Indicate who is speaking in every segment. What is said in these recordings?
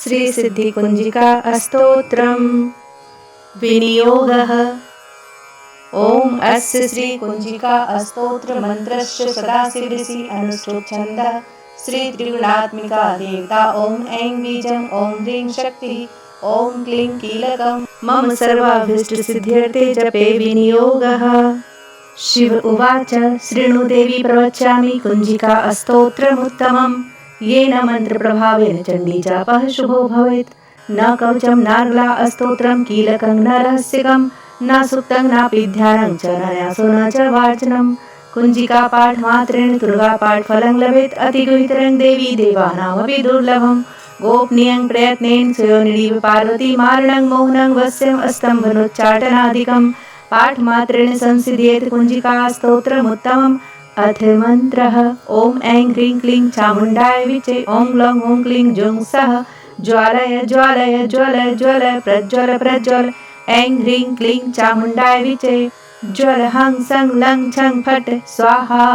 Speaker 1: श्री सिद्धिकुंजिका स्तोत्रम् विनियोगः। ओम अस्य श्री कुंजिका स्तोत्र मंत्रस्य सदाशिवऋषि अनुष्ठुप छन्दः श्री त्रिगुणात्मिका देवता ओम ऐं बीजं ओम ह्रीं शक्तिः ओम क्लीं कीलकम् मम सर्वाभीष्ट सिद्ध्यर्थे जपे विनियोगः। शिव उवाच शृणु देवी प्रवक्ष्यामि कुंजिका स्तोत्रमुत्तमम् येन मन्त्रप्रभावेन चण्डी जापः शुभो भवेत्। न कवचं नार्गला स्तोत्रं कीलकं न रहस्यकं न सुक्तं नापि ध्यानं च न न्यासो न च वाचनं। कुंजिका पाठमात्रेण दुर्गा पाठफलं लभेत् अतिगुहितरं देवी देवानामपि दुर्लभं। गोपनीयं प्रयत्नेन स्वयोनिडिव पार्वती मारणं मोहनं वस्यम् स्तम्भनोच्चाटनादिकं पाठमात्रेण संसिद्ध्येत् कुंजिका स्तोत्रमुत्तमम्। अथ मंत्रः ओम ऐं ह्रीं क्लीं चामुण्डाय विचे ओं ग्लौं हुं क्लीं जुं सः ज्वालय ज्वालय ज्वलय ज्वलय प्रज्वल प्रज्वल। ऐं ह्रीं क्लीं चामुण्डाय विचे ज्वल हं सं लं छं फट् स्वाहा।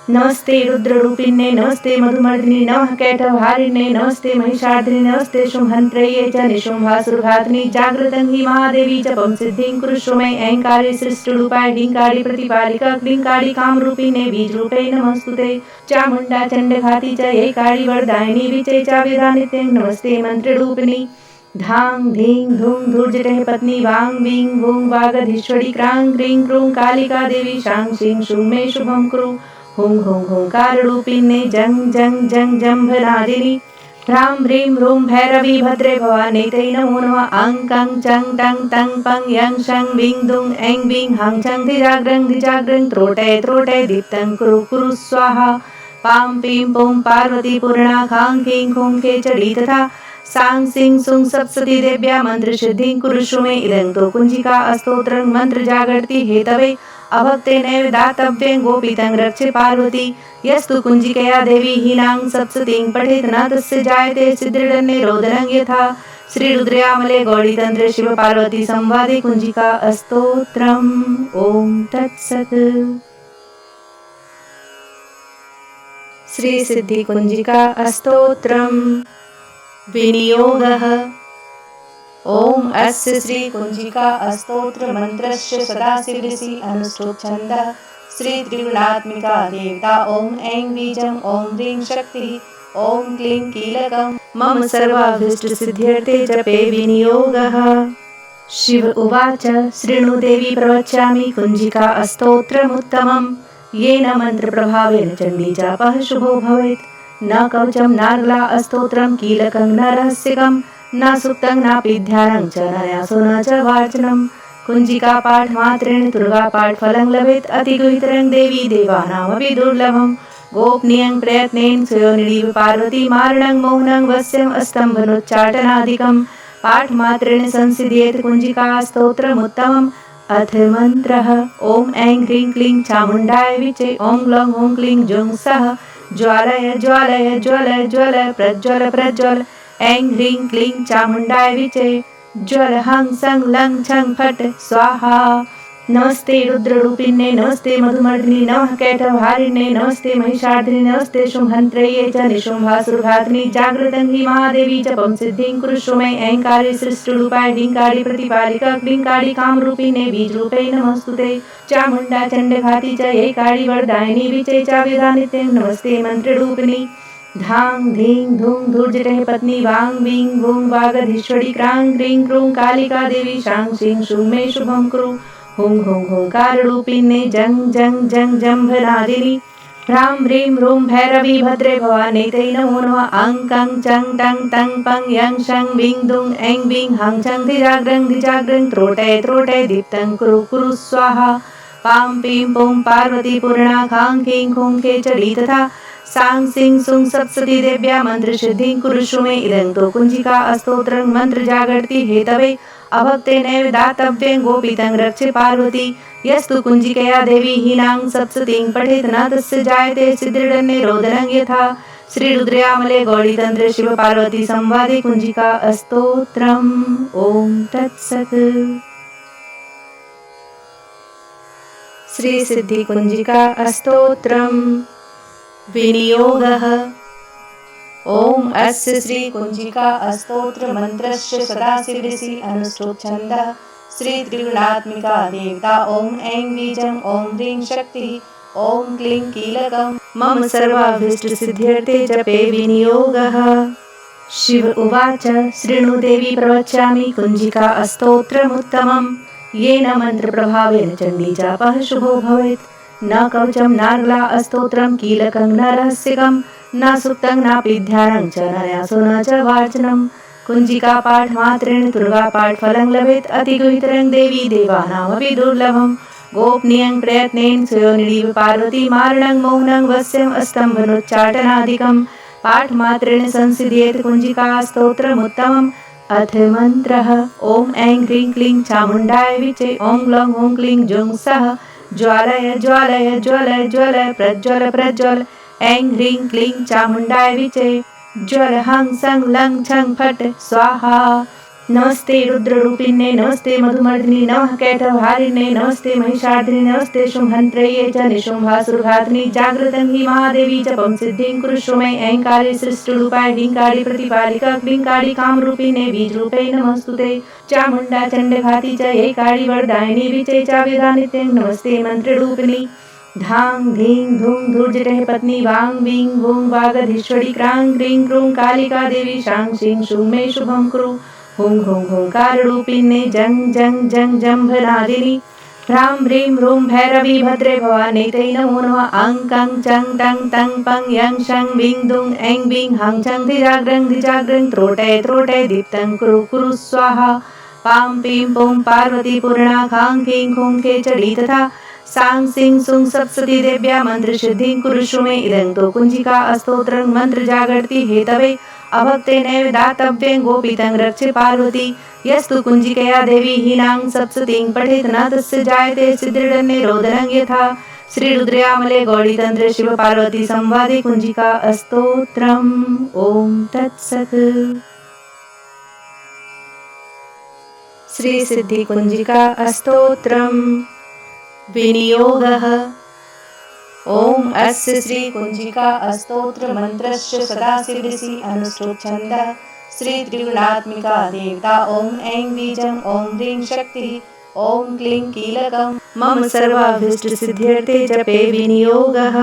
Speaker 1: नमस्ते रुद्ररूपिण्ये नमस्ते मधुमर्दिनि नमः कैटभारिण्ये नमस्ते महिषार्दिनि नमस्ते शुम्भन्त्रये च निशुम्भासुरघातिनि जागृतं हि महादेवी जपं सिद्धिं कुरुष्व मे। ऐंकारे सृष्टिरूपाय ह्रींकारि प्रतिपालिका क्लींकारि कामरूपिणे बीजरूपे नमस्तुते। चामुण्डा चण्डघाती च ऐकारि वरदायिनी विचे च वेदानित्यं नमस्ते मन्त्ररूपिणी। धां धीं धूं धूर्जटेः पत्नी वां वीं वूं वागधीश्वरी क्रां क्रीं क्रूं कालिका देवी शां शीं शूं मे शुभं कुरु। हुं हुं हुंकाररूपिणे जं जं जं जम्भनादिनि ह्रां ह्रीं रूं भैरवी भद्रे भवानीतै नमो नमः। अं कं चं टं तं पं यं शं वीं दुं ऐं वीं हं छं धिजाग्रं त्रोटय त्रोटय दीप्तं कुरु कुरु स्वाहा। पां पीं पुं पार्वती पूर्णा खां खीं खूं खेचडी तथा सां सिं सुं सप्तशती देव्या मन्त्रसिद्धिं कुरुष्व मे। इदं तु कुंजिका स्तोत्रं मन्त्रजागर्ति हेतवे अभक्तेनैव दातव्यं गोपितं रक्ष पार्वती। यस्तु कुंजिकया देवी हीनां सप्तशतीं पठेत् न तस्य जायते सिद्धिर्निरोधनं यथा। श्री रुद्रयामले गौड़ीतन्त्रे शिव पार्वती संवादे कुंजिका स्तोत्रम्। ओम तत्सत्। श्री सिद्धि कुंजिका स्तोत्रम् विनियोगः। ओम अस्य श्री कुंजिका स्तोत्र मंत्रस्य सदाशिवऋषि अनुष्ठुप छन्दः श्री त्रिगुणात्मिका देवता ओम ऐं बीजं ओम ह्रीं शक्तिः ओम क्लीं कीलकम् मम सर्वाभीष्ट सिद्ध्यर्थे जपे विनियोगः। शिव उवाच शृणु देवी प्रवक्ष्यामि कुंजिका स्तोत्रमुत्तमम् येन मन्त्रप्रभावेन चण्डी जापः शुभो भवेत्। न कवचं नार्गला स्तोत्रं कीलकं न रहस्यकं न सुक्तं नापि ध्यानं च न न्यासो न च वाचनं। कुंजिका पाठमात्रेण दुर्गा पाठफलं लभेत् अतिगुहितरं देवी देवानामपि दुर्लभं। गोपनीयं प्रयत्नेन स्वयोनिडिव पार्वती मारणं मोहनं वस्यम् स्तम्भनोच्चाटनादिकं पाठमात्रेण संसिद्ध्येत् कुंजिका स्तोत्रमुत्तमम्। अथ मंत्रः ओम ऐं ह्रीं क्लीं चामुण्डाय विचे ओं ग्लौं हुं क्लीं जुं सः ज्वालय ज्वालय ज्वलय ज्वलय प्रज्वल प्रज्वल। ऐं ह्रीं क्लीं चामुण्डाय विचे ज्वल हं सं लं छं फट् स्वाहा। नमस्ते रुद्ररूपिण्ये नमस्ते मधुमर्दिनि नमः कैटभारिण्ये नमस्ते महिषार्दिनि नमस्ते शुम्भन्त्रये च निशुम्भासुरघातिनि जागृतं हि महादेवी जपं सिद्धिं कुरुष्व मे। ऐंकारे सृष्टिरूपाय ह्रींकारि प्रतिपालिका क्लींकारि कामरूपिणे बीजरूपे नमस्तुते। चामुण्डा चण्डघाती च ऐकारि वरदायिनी विचे च वेदानित्यं नमस्ते मन्त्ररूपिणी। धां धीं धूं धूर्जटेः पत्नी वां वीं वूं वागधीश्वरी क्रां क्रीं क्रूं कालिका देवी शां शीं शूं मे शुभं कुरु। हुं हुं हुंकाररूपिणे जं जं जं जम्भनादिनि ह्रां ह्रीं रूं भैरवी भद्रे भवानीतै नमो नमः। अं कं चं टं तं पं यं शं वीं दुं ऐं वीं हं छं धिजाग्रं त्रोटय त्रोटय दीप्तं कुरु कुरु स्वाहा। पां पीं पुं पार्वती पूर्णा खां खीं खूं खेचडी तथा सां सिं सुं सप्तशती देव्या मन्त्रसिद्धिं कुरुष्व मे। इदं तु कुंजिका स्तोत्रं मन्त्रजागर्ति हेतवे अभक्तेनैव दातव्यं गोपितं रक्ष पार्वती। यस्तु कुंजिकया देवी हीनां सप्तशतीं पठेत् न तस्य जायते सिद्धिर्निरोधनं यथा। श्री रुद्रयामले गौड़ीतन्त्रे शिव पार्वती संवादे कुंजिका स्तोत्रम्। ओम तत्सत्। श्री सिद्धि कुंजिका स्तोत्रम् विनियोगः। ॐ अस्य श्रीकुञ्जिका स्तोत्रमन्त्रस्य सदाशिवऋषि अनुष्ठोच्छन्दः श्रीत्रिगुणात्मिका देवता ॐ ऐं बीजं ॐ ह्रीं शक्तिः ॐ क्लीं कीलकं मम सर्वाभीष्टसिद्ध्यर्थे जपे विनियोगः। शिव उवाच शृणु देवी प्रवक्ष्यामि कुञ्जिका स्तोत्रमुत्तमम् येन मन्त्रप्रभावेन चण्डीजापः शुभो भवेत्। न कवचं नार्गला स्तोत्रं कीलकं न रहस्यकं न सुक्तं नापि ध्यानं च न न्यासो न च वाचनं। कुञ्जिका पाठमात्रेण दुर्गापाठफलं लभेत् अतिगुहितरं देवी देवानामपि दुर्लभं। गोपनीयं प्रयत्नेन स्वयोनिडिव पार्वती मारणं मोहनं वस्यम् अस्तम्भनोच्चाटनादिकं पाठमात्रेण संसिद्ध्येत् कुञ्जिका स्तोत्रमुत्तमम्। अथ मन्त्रः ॐ ऐं ह्रीं क्लीं चामुण्डाय विचे ॐ ग्लौं ॐ क्लीं जुं सः ज्वालय ज्वालय ज्वलय ज्वलय प्रज्वल प्रज्वल ऐं ह्रीं क्लीं चामुण्डाय विचे ज्वल हं सं लं छं फट् स्वाहा। नमस्ते रुद्ररूपिण्ये नमस्ते मधुमर्दिनी नमः कैटभारिण्ये नमस्ते महिषार्दिनी नमस्ते शुम्भन्त्रये च निशुम्भासुरघातिनी जागृतं हि महादेवी जपं सिद्धिं कुरुष्व मयि ऐंकारे सृष्टिरूपाय ह्रींकारि प्रतिपालिका क्लींकारि कामरूपिणे बीजरूपे नमस्तुते। चामुण्डा चण्डघाती च ऐकारि वरदायिनी विचे चाविधा नित्यं नमस्ते मन्त्ररूपिणी। धां धीं धूं धूर्जटः पत्नी वां वीं वूं वागधीश्वरी क्रां क्रीं क्रूं कालिका देवी शां शीं शूं मे शुभं कुरु। हुं हुं हुंकाररूपिणे जं जं जं जम्भनादिनी ह्रां ह्रीं रूं भैरवी भद्रे भवानीतै नमो नमः। अं कं चं टं तं पं यं शं वीं दुं ऐं वीं हं छं धिजाग्रं त्रोटय त्रोटय दीप्तं कुरु कुरु स्वाहा। पां पीं पुं पार्वती पूर्णा खां खीं खूं खेचडी तथा सां सिं सुं सप्तशती देव्या मन्त्रसिद्धिं कुरुष्व मे। इदं तु कुञ्जिका स्तोत्रं मन्त्रजागर्ति हेतवे अभक्तेनैव दातव्यं गोपितं रक्ष्य पार्वती। यस्तु कुञ्जिकया देवी हीनां सप्तशतीं पठेत् न तस्य जायते सिद्धिर्दन्ये रोदनं यथा। श्रीरुद्रयामले गौरीतन्त्रे शिव पार्वती संवादे कुञ्जिका स्तोत्रम्। ॐ तत्सत्। श्री सिद्धि कुञ्जिका स्तोत्रम् विनियोगः। ॐ अस्य श्रीकुञ्जिका स्तोत्रमन्त्रस्य सदाशिवऋषि अनुष्ठोच्छन्दः श्रीत्रिगुणात्मिका देवता ॐ ऐं बीजं ॐ ह्रीं शक्तिः ॐ क्लीं कीलकं मम सर्वाभीष्टसिद्ध्यर्थे जपे विनियोगः।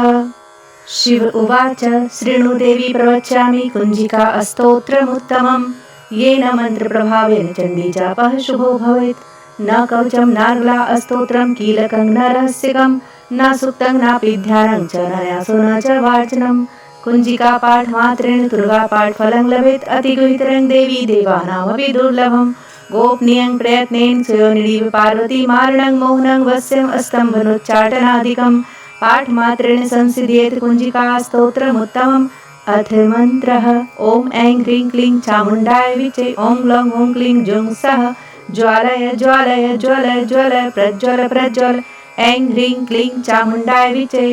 Speaker 1: शिव उवाच शृणु देवी प्रवक्ष्यामि कुञ्जिका स्तोत्रमुत्तमम् येन मन्त्रप्रभावेन चण्डीजापः शुभो भवेत्। न कवचं नार्गला स्तोत्रं कीलकं न रहस्यकं न सुक्तं नापि ध्यानं च न न्यासो न च वाचनं। कुञ्जिका पाठमात्रेण दुर्गापाठफलं लभेत् अतिगुहितरं देवी देवानामपि दुर्लभं। गोपनीयं प्रयत्नेन स्वयोनिडिव पार्वती मारणं मोहनं वस्यम् अस्तम्भनोच्चाटनादिकं पाठमात्रेण संसिद्ध्येत् कुञ्जिका स्तोत्रमुत्तमम्। अथ मन्त्रः ॐ ऐं ह्रीं क्लीं चामुण्डाय विचे ॐ ग्लौं ॐ क्लीं जुं सः ज्वालय ज्वालय ज्वलय ज्वलय प्रज्वल प्रज्वल ऐं ह्रीं क्लीं चामुण्डाय विचे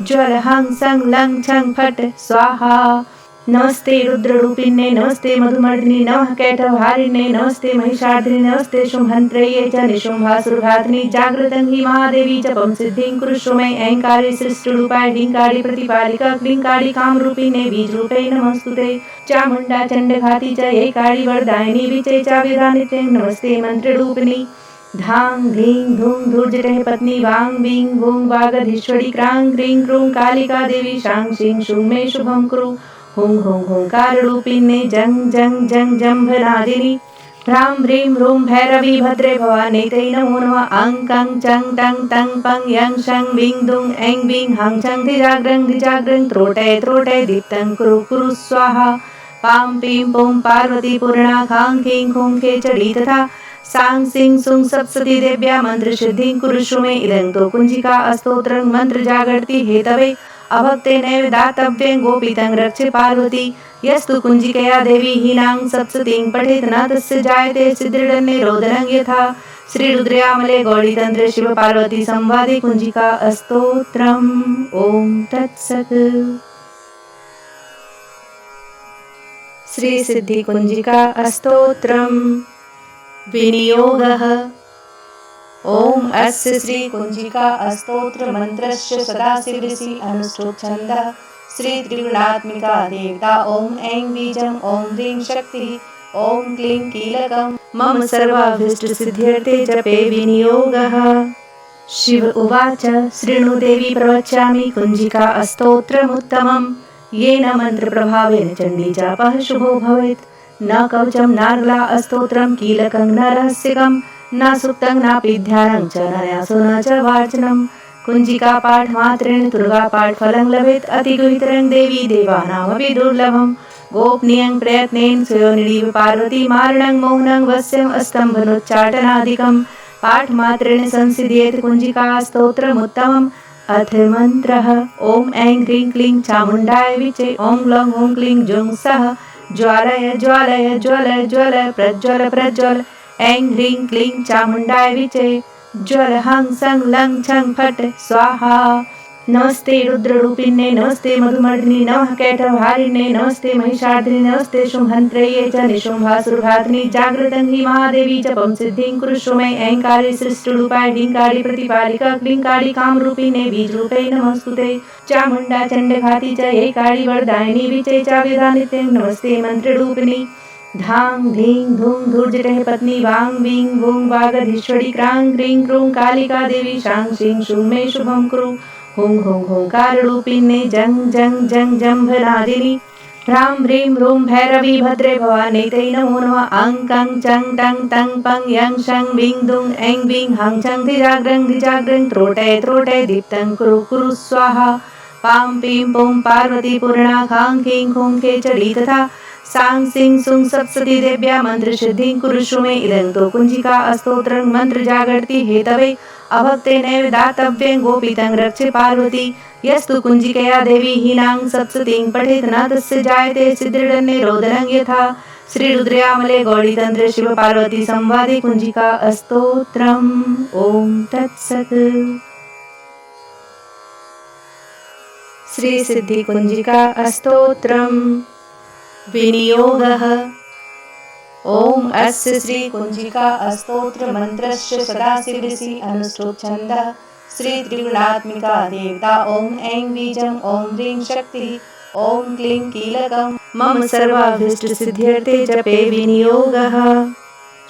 Speaker 1: ज्वल हं सं लं छं फट् स्वाहा। नमस्ते रुद्ररूपिण्ये नमस्ते मधुमर्दिनी नमः कैटभारिण्ये नमस्ते महिषार्दिनी नमस्ते शुम्भन्त्रये च निशुम्भासुरघातिनी जागृतं हि महादेवी जपं सिद्धिं कुरुष्व मयि ऐंकारे सृष्टिरूपाय ह्रींकारि प्रतिपालिका क्लींकारि कामरूपिणे बीजरूपे नमस्तुते। चामुण्डा चण्डघाती च ऐकारि वरदायिनी विचे चाविधा नित्यं नमस्ते मन्त्ररूपिणी। धां धीं धूं धूर्जटः पत्नी वां वीं वूं वागधीश्वरी क्रां क्रीं क्रूं कालिका देवी शां शीं शूं मे शुभं कुरु। हुं हुं हुंकाररूपिणे जं जं जं जम्भनादिनी ह्रां ह्रीं रूं भैरवी भद्रे भवानीतै नमो नमः। अं कं चं टं तं पं यं शं वीं दुं ऐं वीं हं छं धिजाग्रं त्रोटय त्रोटय दीप्तं कुरु कुरु स्वाहा। पां पीं पुं पार्वती पूर्णा खां खीं खूं खेचडी तथा सां सिं सुं सप्तशती देव्या मन्त्रसिद्धिं कुरुष्व मे। इदं तु कुञ्जिका स्तोत्रं मन्त्रजागर्ति हेतवे अभक्तेनैव दातव्यं गोपितं रक्ष्य पार्वती। यस्तु कुञ्जिकया देवी हीनां सप्तशतीं पठेत् न तस्य जायते सिद्धिर्दन्ये रोदनं यथा। श्रीरुद्रयामले गौरीतन्त्रे शिव पार्वती संवादे कुञ्जिका स्तोत्रम्। ॐ तत्सत्। श्री सिद्धि कुञ्जिका स्तोत्रम् विनियोगः। ॐ अस्य श्रीकुञ्जिका स्तोत्रमन्त्रस्य सदाशिवऋषि अनुष्ठोच्छन्दः श्री त्रिगुणात्मिका देवता ओम ऐं बीजं ओम ह्रीं शक्तिः ओम क्लीं कीलकम् मम सर्वाभीष्ट सिद्ध्यर्थे जपे विनियोगः। शिव उवाच शृणु देवी प्रवक्ष्यामि कुञ्जिका स्तोत्रमुत्तमम् येन मन्त्रप्रभावेन चण्डीजापः शुभो भवेत्। न कवचं नार्गला स्तोत्रं कीलकं न रहस्यकं न सुक्तं नापि ध्यानं च न न्यासो न च वाचनं। कुञ्जिका पाठमात्रेण दुर्गापाठफलं लभेत् अतिगुहितरं देवी देवानामपि दुर्लभम्। गोपनीयं प्रयत्नेन स्वयोनिरीव पार्वती मारणं मोहनं वस्यम् अस्तम्भनोच्चाटनादिकं पाठमात्रेण संसिद्ध्येत् कुञ्जिका स्तोत्रमुत्तमम्। अथ मन्त्रः ॐ ऐं ह्रीं क्लीं चामुण्डाय विचे ॐ लौं ॐ क्लीं जुं सः ज्वालय ज्वालय ज्वल ज्वल प्रज्वल प्रज्वल ऐं ह्रीं क्लीं चामुण्डाय विचे ज्वल हं सं लं छं फट् स्वाहा। नमस्ते रुद्ररूपिण्ये नमस्ते मधुमर्दिनि नमः कैटभारिण्ये नमस्ते महिषार्दिनि नमस्ते शुम्भन्त्रये च निशुम्भासुरघातिनि जागृतं हि महादेवी जपं सिद्धिं कुरुष्व मे ऐंकारे सृष्टरूपाय ढीङ्कारि प्रतिपालिका क्लीङ्कारि कामरूपिणे बीजरूपे नमस्तुते। चामुण्डा चण्डघाती च ऐकारि वरदायिनी विचे च विधानिते नमस्ते मन्त्ररूपिणि। धां धीं धूं धूर्जटः पत्नी वां वीं वूं वागधीश्वरी क्रां क्रीं क्रूं कालिका देवी शां शीं शूं मे शुभं कुरु। हुं हुं हुंकाररूपिणे जं जं जं जम्भनादिनि ह्रां ह्रीं रूं भैरवी भद्रे भवानी ते नमो नमः। अं कं चं टं तं पं यं शं वीं दुं ऐं वीं हं छं धिजाग्रं त्रोटय त्रोटय दीप्तं कुरु कुरु स्वाहा। पां पीं पुं पार्वती पूर्णा खां खीं खूं खेचरी तथा सां सिं सुं सप्तशती देव्या मन्त्रसिद्धिं कुरुष्व मे। इदं तु कुञ्जिका स्तोत्रं मन्त्रजागर्ति हेतवे अभक्तेनैव दातव्यं गोपितं रक्ष पार्वती। यस्तु कुञ्जिकया देवी हीनां सप्तशतीं पठेत् न तस्य जायते सिद्धिर्दन्ये रोदनं यथा। श्रीरुद्रयामले गौरीतन्त्रे शिव पार्वती संवादे कुञ्जिका स्तोत्रम्। ॐ तत्सत्। श्री सिद्धि कुञ्जिका स्तोत्रम् विनियोगः। ओम अस्य श्री कुञ्जिका स्तोत्र मंत्रस्य सदाशिवऋषि अनुष्ठुप छन्दः। श्री त्रिगुणात्मिका देवता ओम ऐं बीजं ओम ह्रीं शक्तिः ओम क्लीं कीलकम् मम सर्वाभीष्ट सिद्ध्यर्थे जपे विनियोगः।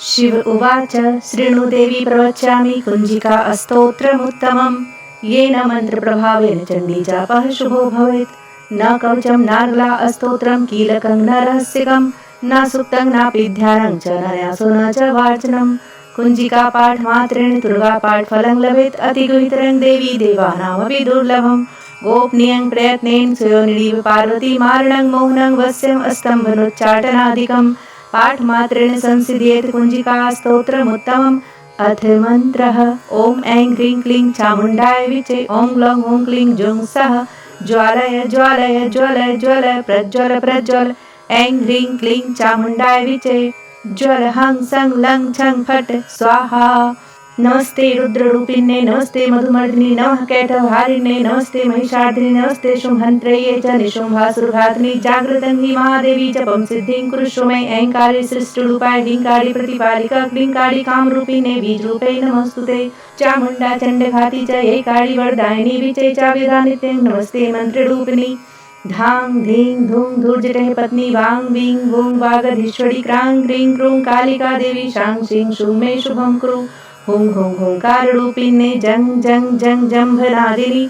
Speaker 1: शिव उवाच शृणु देवी प्रवक्ष्यामि कुञ्जिका स्तोत्रमुत्तमम् येन मन्त्रप्रभावेन चण्डीजापः शुभो भवेत्। न कवचं नार्गला स्तोत्रं कीलकं न रहस्यकं न सुक्तं नापि ध्यानं च न न्यासो न च वाचनं। कुञ्जिका पाठमात्रेण दुर्गापाठफलं लभेत् अतिगुहितरं देवी देवानामपि दुर्लभम्। गोपनीयं प्रयत्नेन स्वयोनिरीव पार्वती मारणं मोहनं वस्यम् अस्तम्भनोच्चाटनादिकं पाठमात्रेण संसिद्ध्येत् कुञ्जिका स्तोत्रमुत्तमम्। अथ मन्त्रः ॐ ऐं ह्रीं क्लीं चामुण्डाय विचे ॐ लौं ॐ क्लीं जुं सः ज्वालय ज्वालय ज्वल ज्वल प्रज्वल प्रज्वल ऐं ह्रीं क्लीं चामुण्डाय विचे ज्वल हं सं लं छं फट् स्वाहा। नमस्ते रुद्ररूपिण्ये नमस्ते मधुमर्दिनि नमः कैटभारिण्ये नमस्ते महिषार्दिनि नमस्ते शुम्भन्त्रये च निशुम्भासुरघातिनि जागृतं हि महादेवी जपं सिद्धिं कुरुष्व मे ऐंकारे सृष्टरूपाय ढीङ्कारि प्रतिपालिका क्लीङ्कारि कामरूपिणे बीजरूपे नमस्तुते। चामुण्डा चण्डघाती च ऐकारि वरदायिनी विचे च विधानिते नमस्ते मन्त्ररूपिणि। धां धीं धूं धूर्जटः पत्नी वां वीं वूं वागधीश्वरी क्रां क्रीं क्रूं कालिका देवी शां शीं शूं मे शुभं कुरु। हुं हुं हुंकाररूपिणे जं जं जं जम्भनादिनि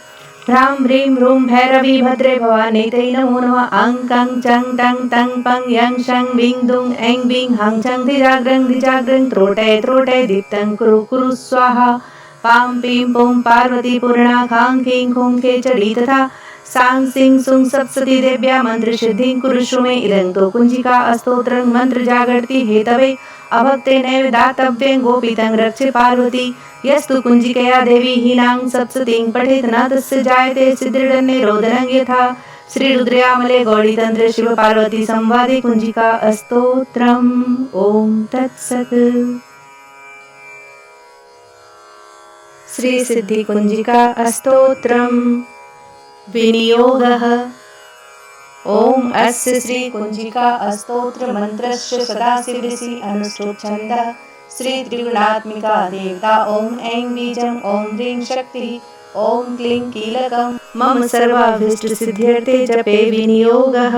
Speaker 1: ह्रां ह्रीं रूं भैरवी भद्रे भवानी ते नमो नमः। अं कं चं टं तं पं यं शं वीं दुं ऐं वीं हं छं धिजाग्रं त्रोटय त्रोटय दीप्तं कुरु कुरु स्वाहा। पां पीं पुं पार्वती पूर्णा खां खीं खूं खेचरी तथा सां सिं सुं सप्तशती देव्या मन्त्रसिद्धिं कुरुष्व मे। इदं तु कुञ्जिका स्तोत्रं मन्त्रजागर्ति हेतवे अभक्तेनैव दातव्यं गोपितं रक्ष पार्वती। यस्तु कुञ्जिकया देवी हीनां सप्तशतीं पठेत् न तस्य जायते सिद्धिर्दन्ये रोदनं यथा। श्रीरुद्रयामले गौरीतन्त्रे शिव पार्वती संवादे कुञ्जिका स्तोत्रम्। ॐ तत्सत्। श्री सिद्धि कुञ्जिका स्तोत्रम् विनियोगः। ओम अस्य श्री कुञ्जिका स्तोत्र मंत्रस्य सदाशिवऋषि अनुष्ठुप छन्दः। श्री त्रिगुणात्मिका देवता ओम ऐं बीजं ओम ह्रीं शक्तिः ॐ क्लीं कीलकं मम सर्वाभीष्टसिद्ध्यर्थे जपे विनियोगः।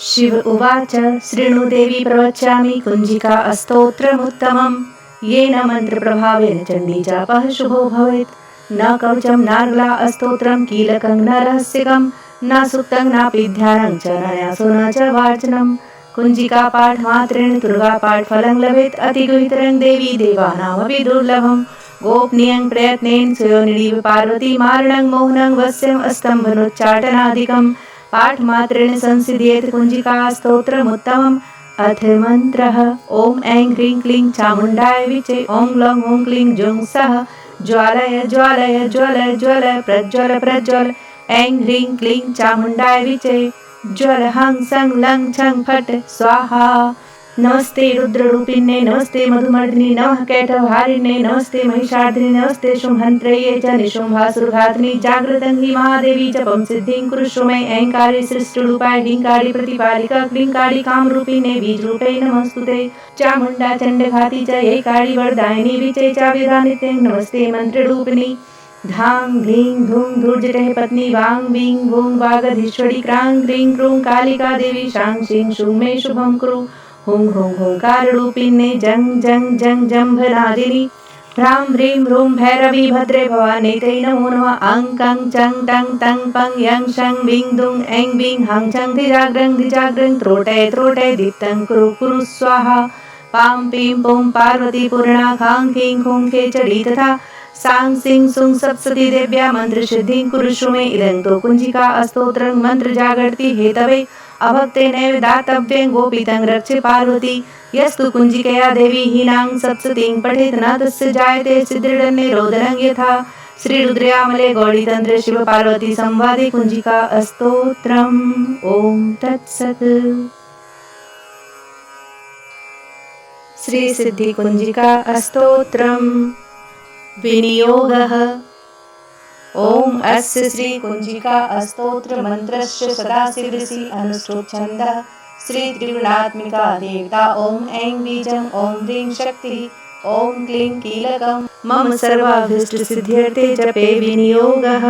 Speaker 1: शिव उवाच शृणु देवी प्रवक्ष्यामि कुञ्जिका स्तोत्रमुत्तमम् येन मन्त्रप्रभावेन चण्डीजापः शुभो भवेत्। न कवचं नार्गला स्तोत्रं कीलकं न रहस्यकं न सूक्तं नापि ध्यानं च न न्यासो न च वाचनं। कुञ्जिका पाठमात्रेण दुर्गापाठफलं लभेत् अतिगुहितरं देवी देवानामपि दुर्लभम्। गोपनीयं प्रयत्नेन स्वयोनिरीव पार्वती मारणं मोहनं वस्यम् अस्तम्भनोच्चाटनादिकम् पाठमात्रेण संसिद्ध्येत् कुञ्जिका स्तोत्रमुत्तमम्। अथ मन्त्रः ॐ ऐं ह्रीं क्लीं चामुण्डाय विचे ॐ लौं ॐ क्लीं जुं सः ज्वालय ज्वालय ज्वलय ज्वलय प्रज्वल प्रज्वल। ऐं ह्रीं क्लीं चामुण्डाय विचे ज्वल हं सं लं छं फट् स्वाहा। नमस्ते रुद्ररूपिण्ये नमस्ते मधुमर्दिनी नमः कैटभारिण्ये नमस्ते महिषार्दिनी नमस्ते शुम्भन्त्रये च निशुम्भासुरघातिनि जागृतं हि महादेवी जपं सिद्धिं कुरुष्व मे। ऐंकारे सृष्टिरूपाय ह्रींकारि प्रतिपालिका क्लींकारि कामरूपिणे बीजरूपे नमस्तुते। चामुण्डा चण्डघाती च ऐकारि वरदायिनी विचे चाविधानिते नमस्ते मन्त्ररूपिणी। धां धीं धूं धूर्जटेः पत्नी वां वीं वूं वागधीश्वरी क्रां क्रीं क्रूं कालिका देवी शां शीं शूं मे शुभं कुरु। हुं हुं हुंकाररूपिणे जं जं जं जम्भनादिनी ह्रां ह्रीं ह्रूं भैरवी भद्रे भवानी ते नमो नमः। अं कं चं टं तं पं यं शं वीं दुं ऐं वीं हं छं धिजाग्रं त्रोटय त्रोटय दीप्तं कुरु कुरु स्वाहा। पां पीं पुं पार्वती पूर्णा खां खीं खूं खेचरी तथा सां सिं सुं सप्तशती देव्या मन्त्रसिद्धिं कुरुष्व मे। इदं तु कुञ्जिका स्तोत्रं मन्त्रजागर्ति हेतवे अभक्तेनैव दातव्यं गोपितं रक्ष पार्वती। यस्तु कुञ्जिकया देवी हीनां सप्तशतीं पठेत् न तस्य जायते सिद्धिर्दन्ये रोदनं यथा। श्रीरुद्रयामले गौरीतन्त्रे शिव पार्वती संवादे कुञ्जिका स्तोत्रम्। ॐ तत्सत्। श्री सिद्धि कुञ्जिका स्तोत्रम् विनियोगः। ॐ अस्य श्री कुञ्जिका स्तोत्र मन्त्रस्य सदाशिवऋषि अनुष्ठुप् छन्दः श्री त्रिगुणात्मिका देवता। ॐ ऐं बीजं ॐ ह्रीं शक्तिः ॐ क्लीं कीलकं मम सर्वाभीष्टसिद्ध्यर्थे जपे विनियोगः।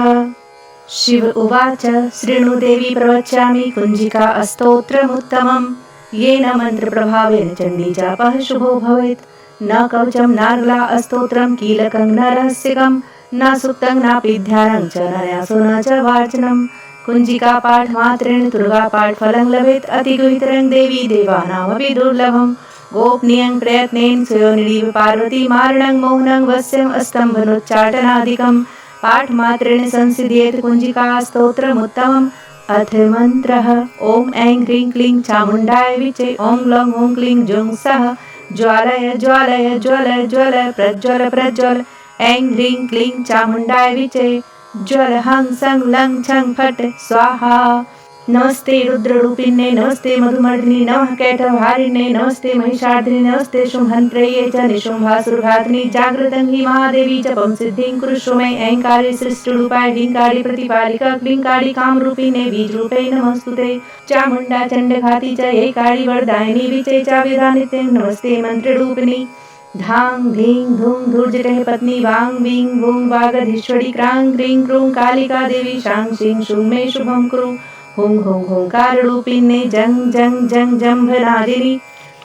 Speaker 1: शिव उवाच शृणु देवी प्रवक्ष्यामि कुञ्जिका स्तोत्रमुत्तमम् येन मन्त्रप्रभावेन चण्डीजापः शुभो भवेत्। न कवचं नार्गला स्तोत्रं कीलकं न रहस्यकं न सूक्तं नापि ध्यानं च न न्यासो न च वाचनं। कुञ्जिका पाठमात्रेण दुर्गापाठफलं लभेत् अतिगुहितरं देवी देवानामपि दुर्लभम्। गोपनीयं प्रयत्नेन स्वयोनिरीव पार्वती मारणं मोहनं वस्यम् अस्तम्भनोच्चाटनादिकं पाठमात्रेण संसिद्ध्येत् कुञ्जिका स्तोत्रमुत्तमम्। अथ मन्त्रः ॐ ऐं ह्रीं क्लीं चामुण्डाय विचे ॐ लौं ॐ क्लीं जुं सः ज्वालय ज्वालय ज्वलय ज्वलय प्रज्वल प्रज्वल। ऐं ह्रीं क्लीं चामुण्डाय विचे ज्वल हं सं लं छं फट् स्वाहा। नमस्ते रुद्ररूपिण्ये नमस्ते मधुमर्दिनी नमः कैटभारिण्ये नमस्ते महिषार्दिनी नमस्ते शुम्भन्त्रये च निशुम्भासुरघातिनि जागृतं हि महादेवी जपं सिद्धिं कुरुष्व मे। ऐंकारे सृष्टिरूपाय ह्रींकारि प्रतिपालिका क्लींकारि कामरूपिणे बीजरूपे नमस्तुते। चामुण्डा चण्डघाती च ऐकारि वरदायिनी विचे चाविधानिते नमस्ते मन्त्ररूपिणी। धां धीं धूं धूर्जटेः पत्नी वां वीं वूं वागधीश्वरी क्रां क्रीं क्रूं कालिका देवी शां शीं शूं मे शुभं कुरु। हुं हुं हुंकाररूपिणे जं जं जं जम्भनादिनी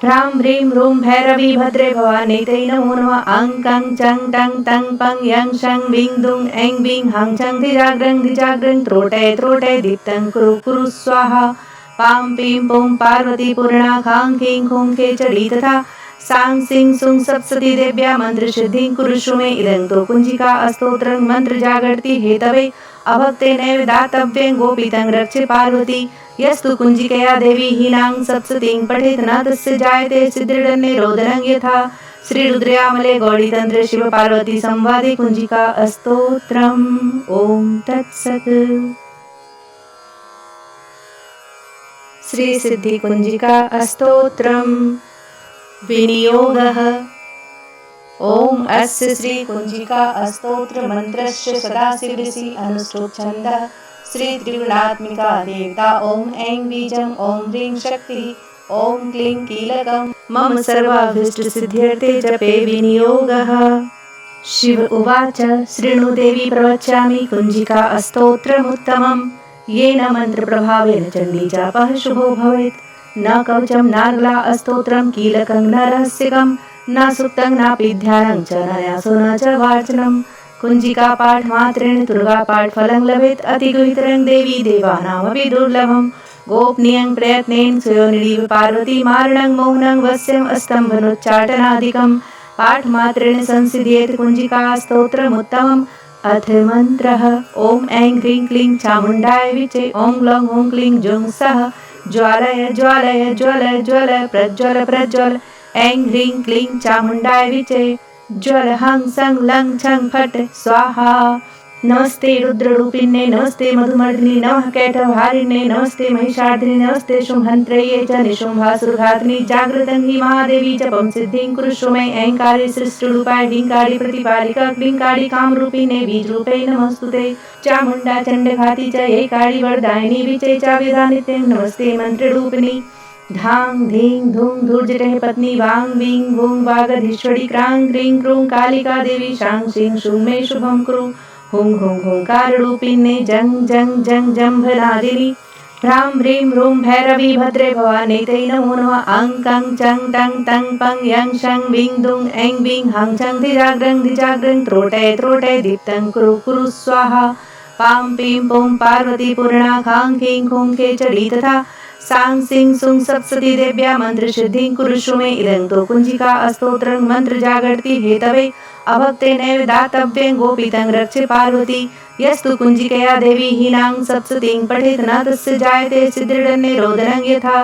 Speaker 1: ह्रां ह्रीं ह्रूं भैरवी भद्रे भवानी ते नमो नमः। अं कं चं टं तं पं यं शं वीं दुं ऐं वीं हं छं धिजाग्रं त्रोटय त्रोटय दीप्तं कुरु कुरु स्वाहा। पां पीं पुं पार्वती पूर्णा खां खीं खूं खेचरी तथा सां सिं सुं सप्तशती देव्या मन्त्रसिद्धिं कुरुष्व मे। इदं तु कुञ्जिका स्तोत्रं मन्त्रजागर्ति हेतवे अभक्तेनैव दातव्यं गोपितं रक्ष पार्वती। यस्तु कुञ्जिकया देवी हीनां सप्तशतीं पठेत् न तस्य जायते सिद्धिर्दन्ये रोदनं यथा। श्रीरुद्रयामले गौरीतन्त्रे शिव पार्वती संवादे कुञ्जिका स्तोत्रम्। ॐ तत्सत्। श्री सिद्धि कुञ्जिका स्तोत्रम् विनियोगः। ॐ अस्य श्री कुञ्जिका स्तोत्र मन्त्रस्य सदाशिवऋषि अनुष्ठुप् छन्दः श्री त्रिगुणात्मिका देवता। ॐ ऐं बीजं ॐ ह्रीं शक्तिः ॐ क्लीं कीलकं मम सर्वाभीष्टसिद्ध्यर्थे जपे विनियोगः। शिव उवाच शृणु देवी प्रवक्ष्यामि कुञ्जिका स्तोत्रमुत्तमम् येन मन्त्रप्रभावेन चण्डीजापः शुभो भवेत्। न कवचं नार्गला स्तोत्रं कीलकं न रहस्यकं न सुप्तं नापि ध्यानं च न यासो न च वाचनं। कुञ्जिका पाठमात्रेण दुर्गापाठफलं लभेत् अतिगुहितरं देवी देवानामपि दुर्लभम्। गोपनीयं प्रयत्नेन सुयोनिरीव पार्वती मारणं मौनं वस्यम् अस्तम्भनोच्चाटनादिकम्। पाठमात्रेण संसिध्येत् कुञ्जिका स्तोत्रमुत्तमम्। अथ मन्त्रः ॐ ऐं ह्रीं क्लीं चामुण्डाय विचे ॐ लौं ॐ क्लीं जुं सः ज्वालय ज्वालय ज्वल ज्वल प्रज्वल प्रज्वल। ऐं ह्रीं क्लीं चामुण्डाय विचे ज्वल हं सं लं छं फट् स्वाहा। नमस्ते रुद्ररूपिण्ये नमस्ते मधुमर्दिनी नमः कैटभारिण्ये नमस्ते महिषार्दिनी नमस्ते शुम्भन्त्रये च निशुम्भासुरघातिनी जागृतं हि महादेवी जपं सिद्धिं कुरुष्व मे। ऐंकारे सृष्टिरूपाय ढीङ्कारि प्रतिपालिका क्लीङ्कारि कामरूपिणे बीजरूपे नमस्तुते। चामुण्डा चण्डघाती च ऐकारि वरदायिनी विचे चाविधा नित्यं नमस्ते मन्त्ररूपिणी। धां धीं धूं धूर्जटे पत्नी वां वीं वूं वागधीश्वरी क्रां क्रीं क्रूं कालिका देवी शां शीं शूं मे शुभं कुरु। हुं हुं हुंकाररूपिणे जं जं जं जम्भनादिनी ह्रां ह्रीं रूं भैरवी भद्रे भवानी ते नमो नमः। अं कं चं टं तं पं यं शं वीं दुं ऐं वीं हं छं धिजाग्रं त्रोटय त्रोटय दीप्तं कुरु कुरु स्वाहा। पां पीं पुं पार्वती पूर्णा खां खीं खूं खेचरी तथा सां सिं सुं सप्तशती देव्या मन्त्रसिद्धिं कुरुष्व मे। इदं तु कुञ्जिका स्तोत्रं मन्त्रजागर्ति हेतवे अभक्तेनैव दातव्यं गोपितं रक्ष पार्वती। यस्तु कुञ्जिकया देवी हीनां सप्तशतीं पठेत् न तस्य जायते सिद्धिर्दन्ये रोदनं यथा।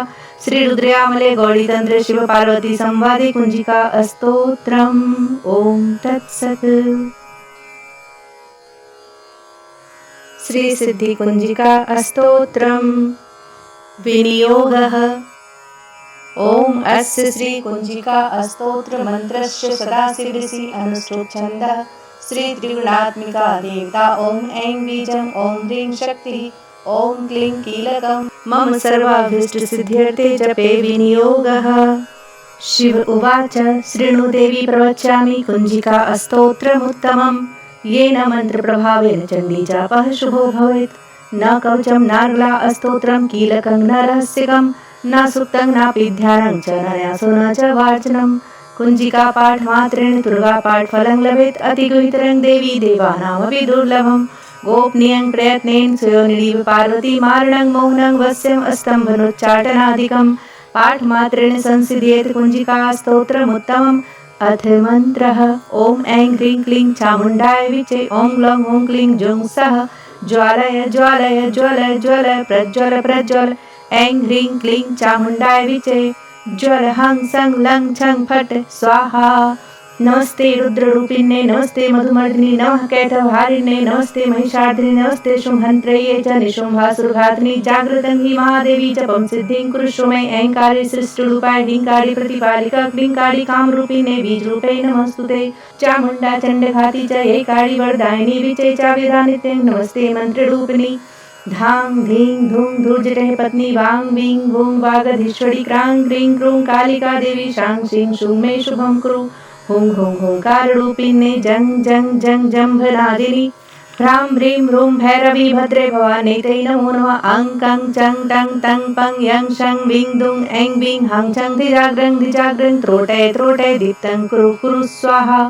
Speaker 1: श्रीरुद्रयामले गौरीतन्त्रे शिव पार्वती संवादे कुञ्जिका स्तोत्रम्। ॐ तत्सत्। श्री सिद्धि कुञ्जिका स्तोत्रम् विनियोगः। ॐ अस्य श्री कुञ्जिका स्तोत्र मन्त्रस्य सदाशिवऋषि अनुष्ठुप् छन्दः। श्री त्रिगुणात्मिका देवता ॐ ऐं बीजं ॐ ह्रीं शक्तिः ॐ क्लीं कीलकं मम सर्वाभीष्टसिद्ध्यर्थे जपे विनियोगः। शिव उवाच शृणु देवी प्रवक्ष्यामि कुञ्जिका स्तोत्रमुत्तमम् येन मन्त्रप्रभावेन चण्डीजापः शुभो भवेत्। न कवचं नार्गला स्तोत्रं कीलकं न रहस्यकं न सुप्तं नापि ध्यानं च न यासो न च वाचनं। कुञ्जिका पाठमात्रेण दुर्गापाठफलं लभेत् अतिगुहितरं देवी देवानामपि दुर्लभम्। गोपनीयं प्रयत्नेन सुयोनिरीव पार्वती मारणं मौनं वस्यम् अस्तम्भनोच्चाटनादिकम्। पाठमात्रेण संसिध्येत् कुञ्जिका स्तोत्रमुत्तमम्। अथ मन्त्रः ॐ ऐं ह्रीं क्लीं चामुण्डाय विचे ॐ लौं ॐ क्लीं जुं सः ज्वालय ज्वालय ज्वल ज्वल प्रज्वल प्रज्वल। ऐं ह्रीं क्लीं चामुण्डाय विचे ज्वल हं सं लं छं फट् स्वाहा। नमस्ते रुद्ररूपिण्ये नमस्ते मधुमर्दिनी नमः कैटभारिण्ये नमस्ते महिषार्दिनी नमस्ते शुम्भन्त्रये च निशुम्भासुरघातिनी जागृतं हि महादेवी जपं सिद्धिं कुरुष्व मे। ऐंकारे सृष्टिरूपाय ढीङ्कारि प्रतिपालिका क्लीङ्कारि कामरूपिणे बीजरूपे नमस्तुते। चामुण्डा चण्डघाती च ऐकारि वरदायिनी विचे चाविधा नित्यं नमस्ते मन्त्ररूपिणी। धां धीं धूं धूर्जटे पत्नी वां वीं वूं वागधीश्वरी क्रां क्रीं क्रूं कालिका देवी शां शीं शूं मे शुभं कुरु। हुं हुं हुंकाररूपिणे जं जं जं जम्भनादिनी ह्रां ह्रीं रूं भैरवी भद्रे भवानी ते नमो नमः। अं कं चं टं तं पं यं शं वीं दुं ऐं वीं हं छं धिजाग्रं त्रोटय त्रोटय दीप्तं कुरु कुरु स्वाहा।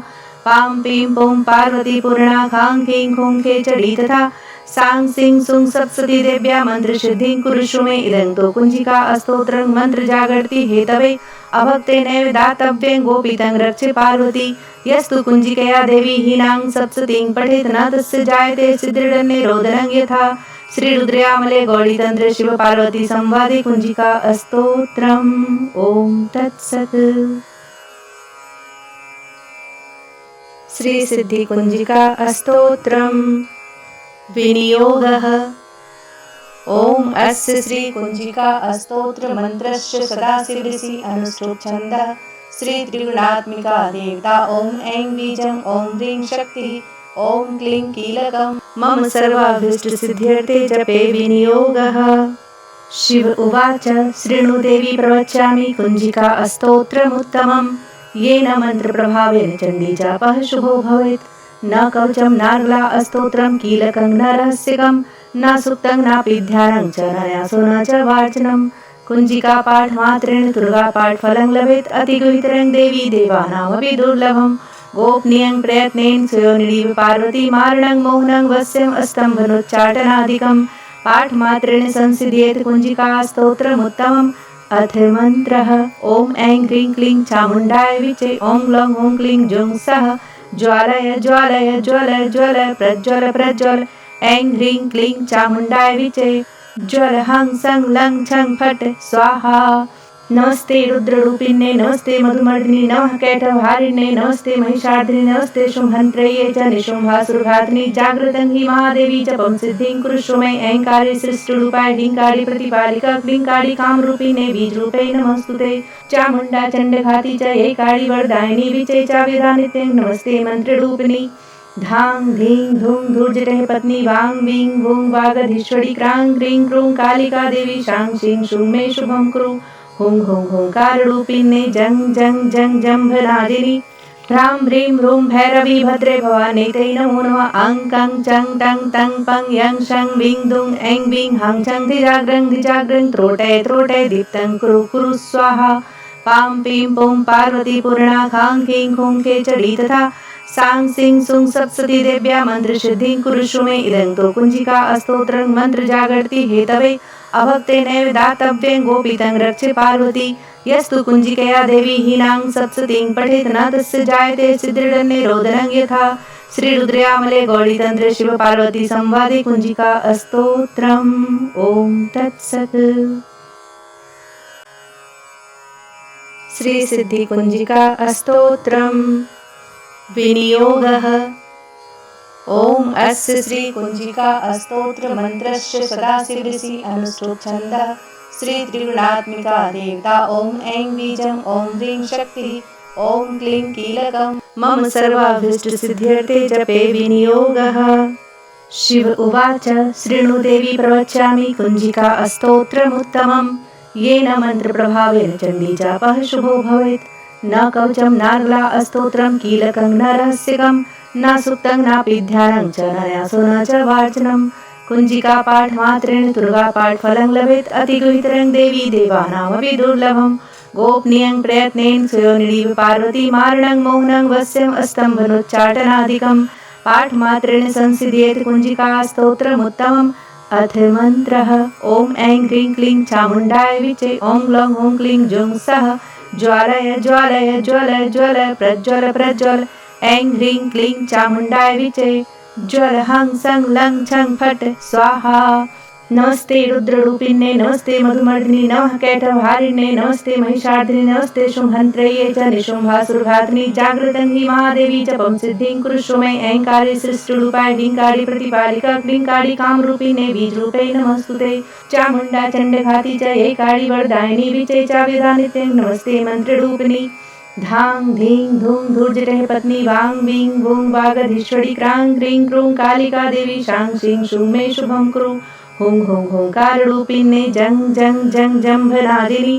Speaker 1: पां पीं पुं पार्वती पूर्णा खां खीं खूं खेचरी तथा सां सिं सुं सप्तशती देव्या मन्त्रसिद्धिं कुरुष्व मे। इदं तु कुञ्जिका स्तोत्रं मन्त्रजागर्ति हेतवे अभक्तेनैव दातव्यं गोपितं रक्ष पार्वती। यस्तु कुञ्जिकया देवी हीनां सप्तशतीं पठेत् न तस्य जायते सिद्धिर्दन्ये रोदनं यथा। श्रीरुद्रयामले गौरीतन्त्रे शिव पार्वती संवादे कुञ्जिका स्तोत्रम्। ॐ तत्सत्। श्री सिद्धि कुञ्जिका स्तोत्रम् विनियोगः। ॐ अस्य श्री कुञ्जिका स्तोत्र मन्त्रस्य सदाशिवऋषि अनुष्ठुप् छन्दः। श्री त्रिगुणात्मिका देवता ॐ ऐं बीजं ॐ ह्रीं शक्तिः ॐ क्लीं कीलकं मम सर्वाभीष्टसिद्ध्यर्थे जपे विनियोगः। शिव उवाच शृणु देवी प्रवक्ष्यामि कुञ्जिका स्तोत्रमुत्तमम् येन मन्त्रप्रभावेन चण्डीजापः शुभो भवेत्। न कवचं नार्गला अस्तोत्रं कीलकं न रहस्यकं न सुप्तं नापि ध्यानं च न न्यासो न च वाचनं। कुञ्जिका पाठमात्रेण दुर्गापाठफलं लभेत् अतिगुहितरं देवी देवानामपि दुर्लभम्। गोपनीयं प्रयत्नेन स्वयोनिरीव पार्वती मारणं मोहनं वस्यम् अस्तम्भनोच्चाटनादिकं पाठमात्रेण संसिद्ध्येत् कुञ्जिका स्तोत्रमुत्तमम्। अथ मन्त्रः ॐ ऐं ह्रीं क्लीं चामुण्डाय विचे ॐ लौं ॐ क्लीं जुं सः ज्वालय ज्वालय ज्वल ज्वल प्रज्वल प्रज्वल। ऐं ह्रीं क्लीं चामुण्डाय विचे ज्वल हं सं लं छं फट् स्वाहा। नमस्ते रुद्ररूपिण्ये नमस्ते मधुमर्दिनी नमः कैटभारिण्ये नमस्ते महिषार्दिनी नमस्ते शुम्भन्त्रये च निशुम्भासुरघातिनि जागृतं हि महादेवी जपं सिद्धिं कुरुष्व मे। ऐंकारे सृष्टिरूपाय ह्रींकारि प्रतिपालिका क्लींकारि कामरूपिणे बीजरूपे नमस्तुते। चामुण्डा चण्डघाती च ऐकारि वरदायिनी विचे चाविधानित्यं नमस्ते मन्त्ररूपिणी। धां धीं धूं धूर्जटे पत्नी वां वीं वूं वागधीश्वरी क्रां क्रीं क्रूं कालिका देवी शां शीं शूं मे शुभं कुरु। हुं हुं हुंकाररूपिणे जं जं जं जम्भनादिनी ह्रां ह्रीं ह्रूं भैरवी भद्रे भवानी ते नमो नमः। अं कं चं टं तं पं यं शं वीं दुं ऐं वीं हं छं धिजाग्रं त्रोटय त्रोटय दीप्तं कुरु कुरु स्वाहा। पां पीं पुं पार्वती पूर्णा खां खीं खूं खेचरी तथा सां सिं सुं सप्तशती देव्या मन्त्रसिद्धिं कुरुष्व मे। इदं तु कुञ्जिका अस्तोत्रं मन्त्रजागर्ति हेतवे अभक्तेनैव दातव्यं गोपीतं रक्ष पार्वती। यस्तु कुञ्जिकया देवी हीनां सप्तशतीं पठेत् न तस्य जायते सिद्धिर्निरोधनं यथा। श्रीरुद्रयामले गौरीतन्त्रे शिवपार्वती संवादे कुञ्जिका अस्तोत्रम्। ॐ तत्सत्। श्रीसिद्धिकुञ्जिका अस्तोत्रम् विनियोगः। ॐ अस्य श्रीकुञ्जिका अस्तोत्रमन्त्रस्य सदाशिवऋषि अनुष्ठुप् छन्दः। श्रीत्रिगुणात्मिका देवता ॐ ऐं बीजं ॐ ह्रीं शक्तिः ॐ क्लीं कीलकं मम सर्वाभीष्टसिद्ध्यर्थे जपे विनियोगः। शिव उवाच शृणु देवी प्रवक्ष्यामि कुञ्जिका अस्तोत्रमुत्तमम्। येन मन्त्रप्रभावेन चण्डीजापः शुभो भवेत्। न कवचं नार्गला अस्तोत्रं कीलकं न रहस्यकं न सुप्तं नापि ध्यानं च न न्यासो न च वाचनं। कुञ्जिका पाठमात्रेण दुर्गापाठफलं लभेत् अतिगुहितरं देवी देवानामपि दुर्लभम्। गोपनीयं प्रयत्नेन स्वयोनिरीव पार्वती मारणं मोहनं वस्यम् अस्तम्भनोच्चाटनादिकं पाठमात्रेण संसिद्ध्येत् कुञ्जिका स्तोत्रमुत्तमम्। अथ मन्त्रः ॐ ऐं ह्रीं क्लीं चामुण्डाय विचे ॐ लौं ॐ क्लीं जुं सः ज्वालय ज्वालय ज्वल ज्वल प्रज्वल प्रज्वल। ऐं ह्रीं क्लीं चामुण्डाय विचे ज्वल हं सं लं छं फट् स्वाहा। नमस्ते रुद्ररूपिण्ये नमस्ते मधुमर्दिनी नमः कैटभारिण्ये नमस्ते महिषार्दिनी नमस्ते शुम्भन्त्रये च निशुम्भासुरघातिनि जागृतं हि महादेवी जपं सिद्धिं कुरुष्व मे। ऐंकारे सृष्टिरूपाय ह्रींकारि प्रतिपालिका क्लींकारि कामरूपिणे बीजरूपे नमस्तुते। चामुण्डा चण्डघाती च ऐकारि वरदायिनी विचे चाविधानित्यं नमस्ते मन्त्ररूपिणी। धां धीं धूं धूर्जटे पत्नी वां वीं वूं वागधीश्वरी क्रां क्रीं क्रूं कालिका देवी शां शीं शूं मे शुभं कुरु। हुं हुं हुंकाररूपिणे जं जं जं जम्भनादिनी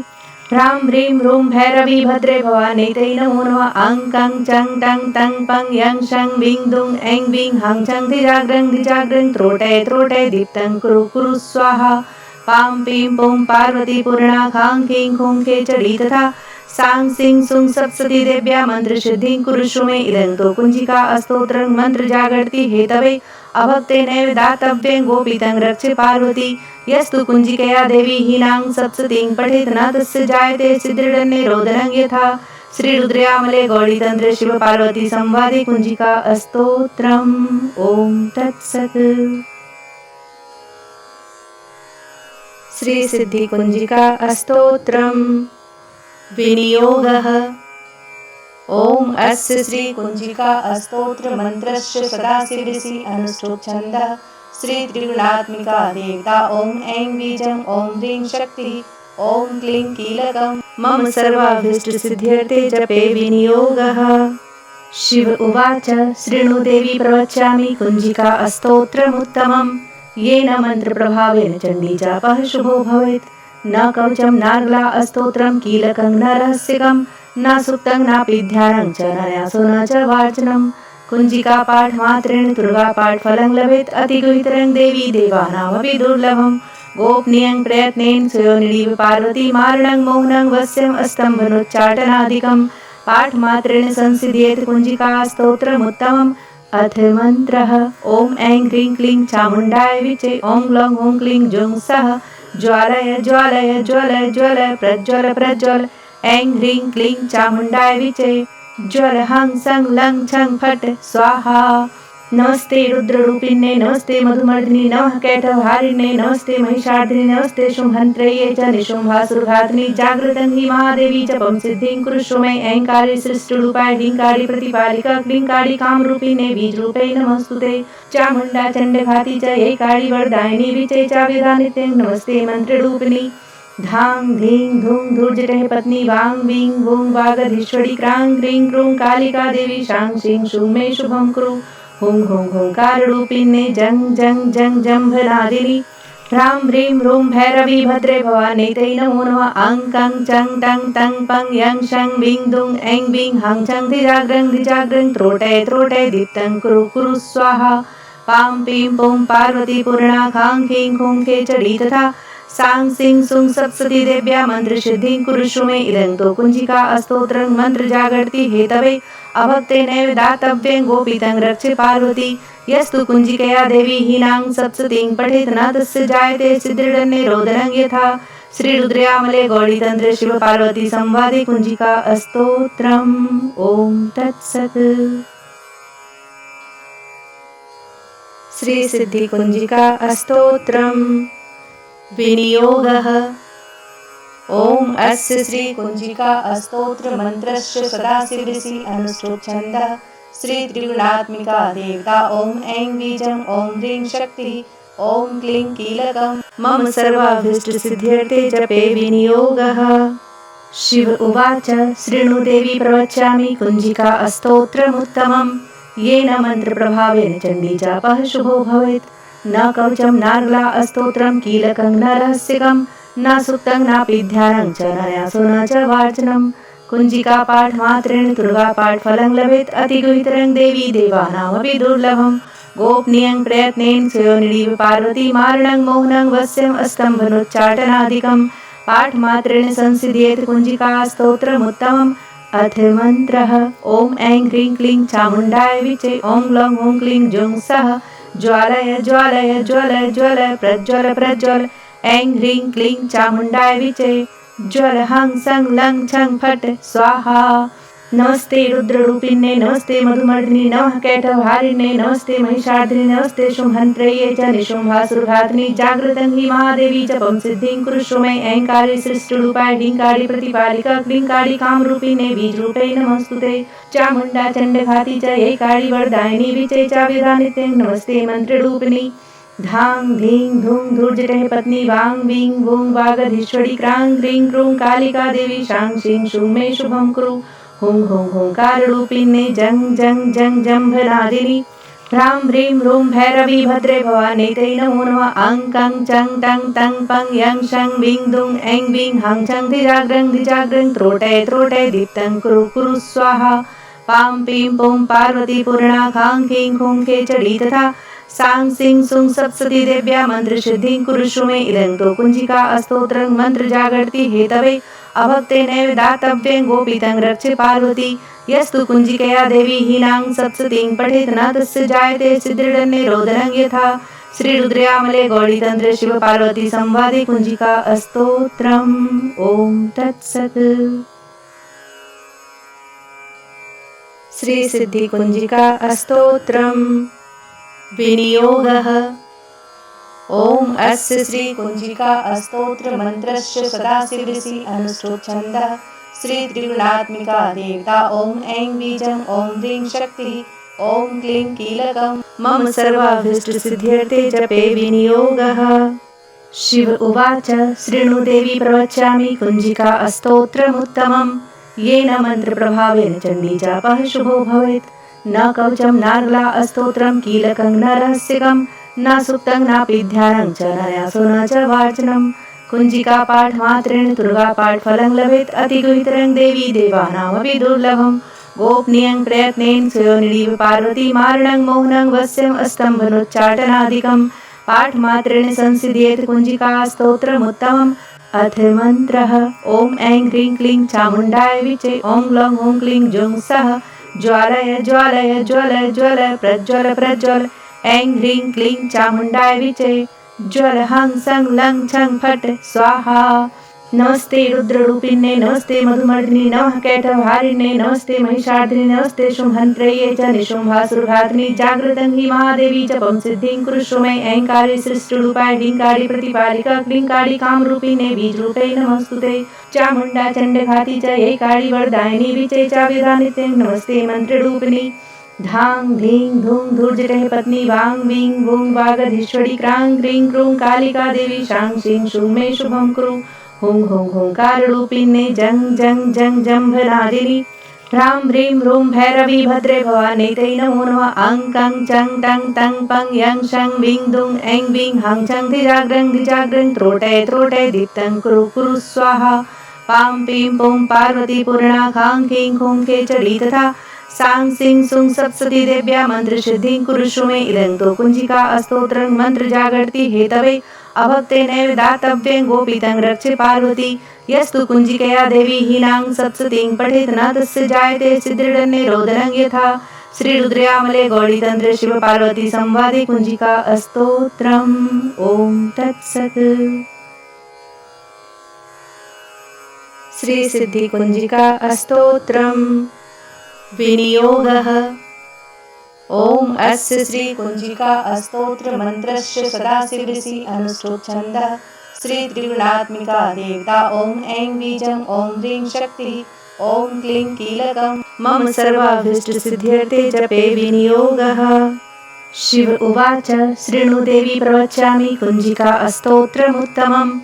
Speaker 1: ह्रां ह्रीं ह्रूं भैरवी भद्रे भवानी ते नमो नमः। अं कं चं टं तं पं यं शं वीं दुं ऐं वीं हं छं धिजाग्रं त्रोटय त्रोटय दीप्तं कुरु कुरु स्वाहा। पां पीं पुं पार्वती पूर्णा खां खीं खूं खेचरी तथा सां सिं सुं सप्तशती देव्या मन्त्रसिद्धिं कुरुष्व मे। इदं तु कुञ्जिका अस्तोत्रं मन्त्रजागर्ति हेतवे अभक्तेनैव दातव्यं गोपीतं रक्ष पार्वती। यस्तु कुञ्जिकया देवी हीनां सप्तशतीं पठेत् न तस्य जायते सिद्धिर्निरोधनं यथा। श्रीरुद्रयामले गौरीतन्त्रे शिवपार्वती संवादे कुञ्जिका अस्तोत्रम्। ॐ तत्सत्। श्रीसिद्धिकुञ्जिका अस्तोत्रम् विनियोगः। ॐ अस्य श्रीकुञ्जिका अस्तोत्रमन्त्रस्य सदाशिवऋषि अनुष्ठुप् छन्दः। श्रीत्रिगुणात्मिका देवता ॐ ऐं बीजं ॐ ह्रीं शक्तिः ॐ क्लीं कीलकं मम सर्वाभीष्टसिद्ध्यर्थे जपे विनियोगः। शिव उवाच शृणु देवी प्रवक्ष्यामि कुञ्जिका अस्तोत्रमुत्तमम्। येन मन्त्रप्रभावेन चण्डीजापः शुभो भवेत्। न कवचं नार्गला अस्तोत्रं कीलकं न रहस्यकं न सुप्तं नापि ध्यानं च न न्यासो न च वाचनम्। कुञ्जिका पाठमात्रेण दुर्गा पाठफलं लभेत् अतिगुहितरं देवी देवानामपि दुर्लभम्। गोपनीयं प्रयत्नेन सुयोनिरीव पार्वती मारणं मौनं वस्यम् अस्तम्भनोच्चाटनादिकम्। पाठमात्रेण संसिद्ध्येत् कुञ्जिका स्तोत्रमुत्तमम्। अथ मन्त्रः ॐ ऐं ह्रीं क्लीं चामुण्डाय विचे ॐ ग्लौं ॐ क्लीं जुं सः ज्वालय ज्वालय ज्वलय ज्वलय प्रज्वल प्रज्वल। ऐं ह्रीं क्लीं चामुण्डाय विचे ज्वल हं सं लं छं फट् स्वाहा। नमस्ते रुद्ररूपिण्ये नमस्ते मधुमर्दिनी नमः कैटभारिण्ये नमस्ते महिषार्दिनी नमस्ते शुम्भन्त्रये च निशुम्भासुरघातिनि जागृतं हि महादेवी जपं सिद्धिं कुरुष्व मे। ऐंकारे सृष्टिरूपाय ह्रींकारि प्रतिपालिका क्लींकारि कामरूपिणे बीजरूपे नमस्तुते। चामुण्डा चण्डघाती च ऐकारि वरदायिनी विचे चाव्यधा नित्यं नमस्ते मन्त्ररूपिणी। धां धीं धूं धूर्जटे पत्नी वां वीं वूं वागधीश्वरी क्रां क्रीं क्रूं कालिका देवी शां शीं शूं मे शुभं कुरु। हुं हुं हुंकाररूपिणे जं जं जं जम्भनादिनि ह्रां ह्रीं रूं भैरवी भद्रे भवानीते नमो नमः। अं कं चं टं तं पं यं शं वीं दुं ऐं वीं हं छं धिजाग्रं त्रोटय त्रोटय दीप्तं कुरु कुरु स्वाहा। पां पीं पुं पार्वती पूर्णा खां खीं खूं खेचरी तथा सां सिं सुं सप्तशती देव्या मन्त्रसिद्धिं कुरुष्व मे। इदं तु कुञ्जिका स्तोत्रं मन्त्रजागर्ति हेतवे अभक्तेनैव दातव्यं गोपीतं रक्ष पार्वती। यस्तु कुञ्जिकया देवी हीनां सप्तशतीं पठेत् न तस्य जायते सिद्धिर्निरोधनं यथा। श्रीरुद्रयामले गौरीतन्त्रे शिव पार्वती संवादे कुञ्जिका स्तोत्रम्। ॐ तत्सत्। श्री सिद्धि कुञ्जिका स्तोत्रम्। विनियोगः ॐ अस्य श्री कुञ्जिका स्तोत्र मन्त्रस्य सदाशिवऋषि अनुष्ठुप् छन्दः। श्री त्रिगुणात्मिका देवता ॐ ऐं बीजं ॐ ह्रीं शक्तिः ॐ क्लीं कीलकम् मम सर्वाभीष्टसिद्ध्यर्थे जपे विनियोगः। शिव उवाच शृणु देवी प्रवक्ष्यामि कुञ्जिका स्तोत्रमुत्तमम्। येन मन्त्रप्रभावेन चण्डी जापः शुभो भवेत्। न कवचं नार्गला स्तोत्रं कीलकं न रहस्यकं न सुप्तं नापि ध्यानं च न न्यासो न च वाचनम्। कुञ्जिका पाठमात्रेण दुर्गा पाठफलं लभेत् अतिगुहितरं देवी देवानामपि दुर्लभम्। गोपनीयं प्रयत्नेन सुयोनिरीव पार्वती मारणं मौनं वस्यम् अस्तम्भनोच्चाटनादिकम्। पाठमात्रेण संसिद्ध्येत् कुञ्जिका स्तोत्रमुत्तमम्। अथ मन्त्रः ॐ ऐं ह्रीं क्लीं चामुण्डाय विचे ॐ ग्लौं ॐ क्लीं जुं सः ज्वालय ज्वालय ज्वलय ज्वलय प्रज्वल प्रज्वल। ऐं ह्रीं क्लीं चामुण्डाय विचे ज्वल हं सं लं छं फट् स्वाहा। नमस्ते रुद्ररूपिण्ये नमस्ते मधुमर्दिनी नमः कैटभारिण्ये नमस्ते महिषार्दिनि नमस्ते शुम्भन्त्रये च निशुम्भासुरघातिनि जागृतं हि महादेवी जपं सिद्धिं कुरुष्व मे। ऐंकारे सृष्टिरूपाय ह्रींकारि प्रतिपालिका क्लींकारि कामरूपिणे बीजरूपे नमस्तुते। चामुण्डा चण्डघाती च ऐकारि वरदायिनी विचे चाव्यधा नित्यं नमस्ते मन्त्ररूपिणी। धां धीं धूं धूर्जटे पत्नी वां वीं वूं वागधीश्वरी क्रां क्रीं क्रूं कालिका देवी शां शीं शूं मे शुभं कुरु। हुं हुं हुंकाररूपिणे जं जं जं जम्भनादिनि ह्रां ह्रीं रूं भैरवी भद्रे भवानीते नमो नमः। अं कं चं टं तं पं यं शं वीं दुं ऐं वीं हं छं धिजाग्रं त्रोटय त्रोटय दीप्तं कुरु कुरु स्वाहा। पां पीं पुं पार्वती पूर्णा खां खीं खूं खेचरी तथा सां सिं सुं सप्तशती देव्या मन्त्रसिद्धिं कुरुष्व मे। इदं तु कुञ्जिका स्तोत्रं मन्त्रजागर्ति हेतवे अभक्तेनैव दातव्यं गोपीतं रक्ष पार्वती। यस्तु कुञ्जिकया देवी हीनां सप्तशतीं पठेत् न तस्य जायते सिद्धिर्निरोधनं यथा। श्रीरुद्रयामले गौरीतन्त्रे शिव पार्वती संवादे कुञ्जिका स्तोत्रम्। ॐ तत्सत्। श्री सिद्धि कुञ्जिका स्तोत्रम्। विनियोगः ॐ अस्य श्री कुञ्जिका स्तोत्र मन्त्रस्य सदाशिवऋषि अनुष्ठुप् छन्दः। श्री त्रिगुणात्मिका देवता ॐ ऐं बीजं ॐ ह्रीं शक्तिः ॐ क्लीं कीलकम् मम सर्वाभीष्टसिद्ध्यर्थे जपे विनियोगः। शिव उवाच शृणु देवी प्रवक्ष्यामि कुञ्जिका स्तोत्रमुत्तमम्। येन मन्त्रप्रभावेन चण्डी जापः शुभो भवेत्। न कवचं नार्गला स्तोत्रं कीलकं न रहस्यकं न सुप्तं नापि ध्यानं च न न्यासो न च वाचनम्। कुञ्जिका पाठमात्रेण दुर्गापाठफलं लभेत् अतिगुहितरं देवी देवानामपि दुर्लभं गोपनीयं प्रयत्नेन स्वयोनिरीव पार्वती मारणं मोहनं वस्यम् अस्तम्भनोच्चाटनादिकं पाठमात्रेण संसिद्ध्येत् कुञ्जिका स्तोत्रमुत्तमम् अथ मन्त्रः ॐ ऐं ह्रीं क्लीं चामुण्डाय विचे ॐ लौं ॐ क्लीं जुं सः ज्वालय ज्वालय ज्वल ज्वल प्रज्वल प्रज्वल ऐं ह्रीं क्लीं चामुण्डाय विचे ज्वल हं सं लं छं फट् स्वाहा। नमस्ते रुद्ररूपिण्ये नमस्ते मधुमर्दिनी नमः कैटभारिण्ये नमस्ते महिषार्दिनी नमस्ते शुम्भन्त्रये च निशुम्भासुरघातिनी जागृतं हि महादेवी जपं सिद्धिं कुरुष्व मे ऐंकारे सृष्टिरूपाय ह्रींकारि प्रतिपालिका क्लींकारि कामरूपिणे बीजरूपे नमस्तुते चामुण्डा चण्डघाती च ऐकारि वरदायिनी विचे चाव्यधा नित्यं नमस्ते मन्त्ररूपिणी धां धीं धूं धूर्जटः पत्नी वां वीं वूं वागधीश्वरी क्रां क्रीं क्रूं कालिका देवी शां शीं शूं मे शुभं कुरु हुं हुं हुंकाररूपिणे जं जं जं जम्भनादिनी ह्रां ह्रीं रूं भैरवी भद्रे भवानी ते नमो नमः अं कं चं टं तं पं यं शं वीं दुं ऐं वीं हं छं धिजाग्रं त्रोटय त्रोटय दीप्तं कुरु कुरु स्वाहा पां पीं पुं पार्वती पूर्णा खां खीं खुं खेचरी तथा सां सिं सुं सप्तशती देव्या मन्त्रसिद्धिं कुरुष्व मे इदं तु कुञ्जिका अस्तोत्रं मन्त्रजागर्ति हेतवे अभक्तेनैव दातव्यं गोपीतं रक्ष्य पार्वती यस्तु कुञ्जिकया देवी हीनां सप्तशतीं पठेत् न तस्य जायते सिद्धिर्निरोधनं यथा श्रीरुद्रयामले गौरीतन्त्रे शिवपार्वती संवादे कुञ्जिका अस्तोत्रम् ॐ तत्सत्। श्रीसिद्धिकुञ्जिका अस्तोत्रम् विनियोगः ॐ अस्य श्रीकुञ्जिका अस्तोत्रमन्त्रस्य सदाशिवऋषि अनुष्ठोच्छन्दः श्रीत्रिगुणात्मिका देवता ॐ ऐं बीजं ॐ ह्रीं शक्तिः ॐ क्लीं कीलकं मम सर्वाभीष्टसिद्ध्यर्थे जपे विनियोगः। शिव उवाच शृणु देवी प्रवक्ष्यामि कुञ्जिका अस्तोत्रमुत्तमं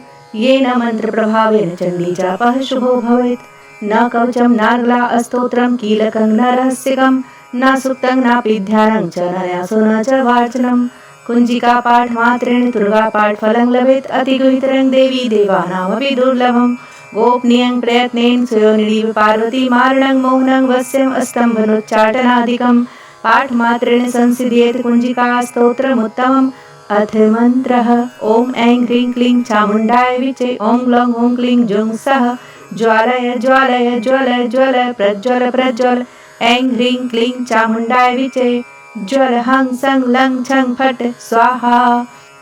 Speaker 1: येन मन्त्रप्रभावेन चण्डीजापः शुभो भवेत् न कवचं नार्गला अस्तोत्रं कीलकं न रहस्यकं न सुप्तं नापि ध्यानं च न न्यासो न च वाचनं कुञ्जिका पाठमात्रेण दुर्गापाठफलं लभेत् अतिगुहितरं देवी देवानामपि दुर्लभं गोपनीयं प्रयत्नेन स्वयोनिरीव पार्वती मारणं मोहनं वस्यम् अस्तम्भनोच्चाटनादिकं पाठमात्रेण संसिद्ध्येत् कुञ्जिका स्तोत्रमुत्तमम् अथ मन्त्रः ॐ ऐं ह्रीं क्लीं चामुण्डाय विचे ॐ लौं ॐ क्लीं जुं सः ज्वालय ज्वालय ज्वल ज्वल प्रज्वल प्रज्वल ऐं ह्रीं क्लीं चामुण्डाय विचे ज्वल हं सं लं छं फट् स्वाहा।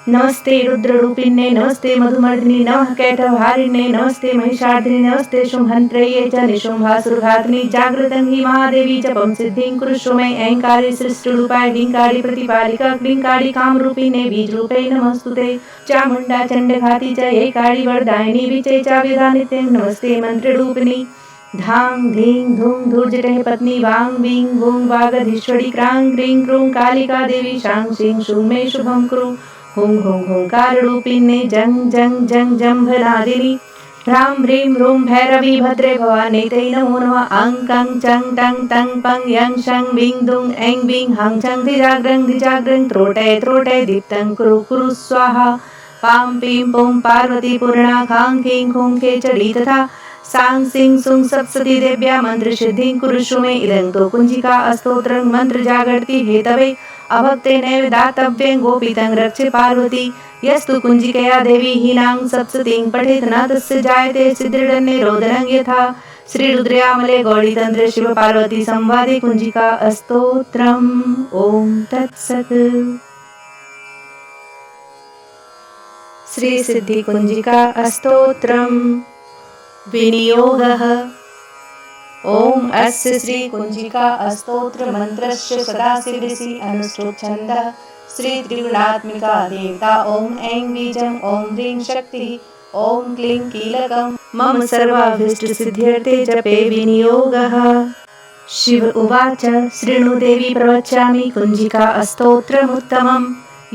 Speaker 1: नमस्ते रुद्ररूपिण्ये नमस्ते मधुमर्दिनी नमः कैटभारिण्ये नमस्ते महिषार्दिनी नमस्ते शुम्भन्त्रये च निशुम्भासुरघातिनी जागृतं हि महादेवी जपं सिद्धिं कुरुष्व मे ऐंकारे सृष्टिरूपाय ह्रींकारि प्रतिपालिका क्लींकारि कामरूपिणे बीजरूपे नमस्तुते चामुण्डा चण्डघाती च ऐकारि वरदायिनी विचे चाव्यधा नित्यं नमस्ते मन्त्ररूपिणी धां धीं धूं धूर्जटः पत्नी वां वीं वूं वागधीश्वरी क्रां क्रीं क्रूं कालिका देवी शां शीं शूं मे शुभं कुरु हुं हुं हुंकाररूपिणे जं जं जं जम्भनादिनी ह्रां ह्रीं रूं भैरवी भद्रे भवानी ते नमो नमः अं कं चं टं तं पं यं शं वीं दुं ऐं वीं हं छं धिजाग्रं त्रोटय त्रोटय दीप्तं कुरु कुरु स्वाहा पां पीं पुं पार्वती पूर्णा खां खीं खुं खेचरी तथा सां सिं सुं सप्तशती देव्या मन्त्रसिद्धिं कुरुष्व मे इदं तु कुञ्जिका अस्तोत्रं मन्त्रजागर्ति हेतवे अभक्तेनैव दातव्यं गोपीतं रक्ष्य पार्वती यस्तु कुञ्जिकया देवी हीनां सप्तशतीं पठेत् न तस्य जायते सिद्धिर्निरोधनं यथा श्रीरुद्रयामले गौरीतन्त्रे शिवपार्वती संवादे कुञ्जिका अस्तोत्रम् ॐ तत्सत्। श्रीसिद्धिकुञ्जिका अस्तोत्रम् विनियोगः ॐ अस्य श्रीकुञ्जिका अस्तोत्रमन्त्रस्य सदाशिवऋषि अनुष्ठोच्छन्दः श्रीत्रिगुणात्मिका देवता ॐ ऐं बीजं ॐ ह्रीं शक्तिः ॐ क्लीं कीलकं मम सर्वाभीष्टसिद्ध्यर्थे जपे विनियोगः। शिव उवाच शृणु देवी प्रवक्ष्यामि कुञ्जिका अस्तोत्रमुत्तमं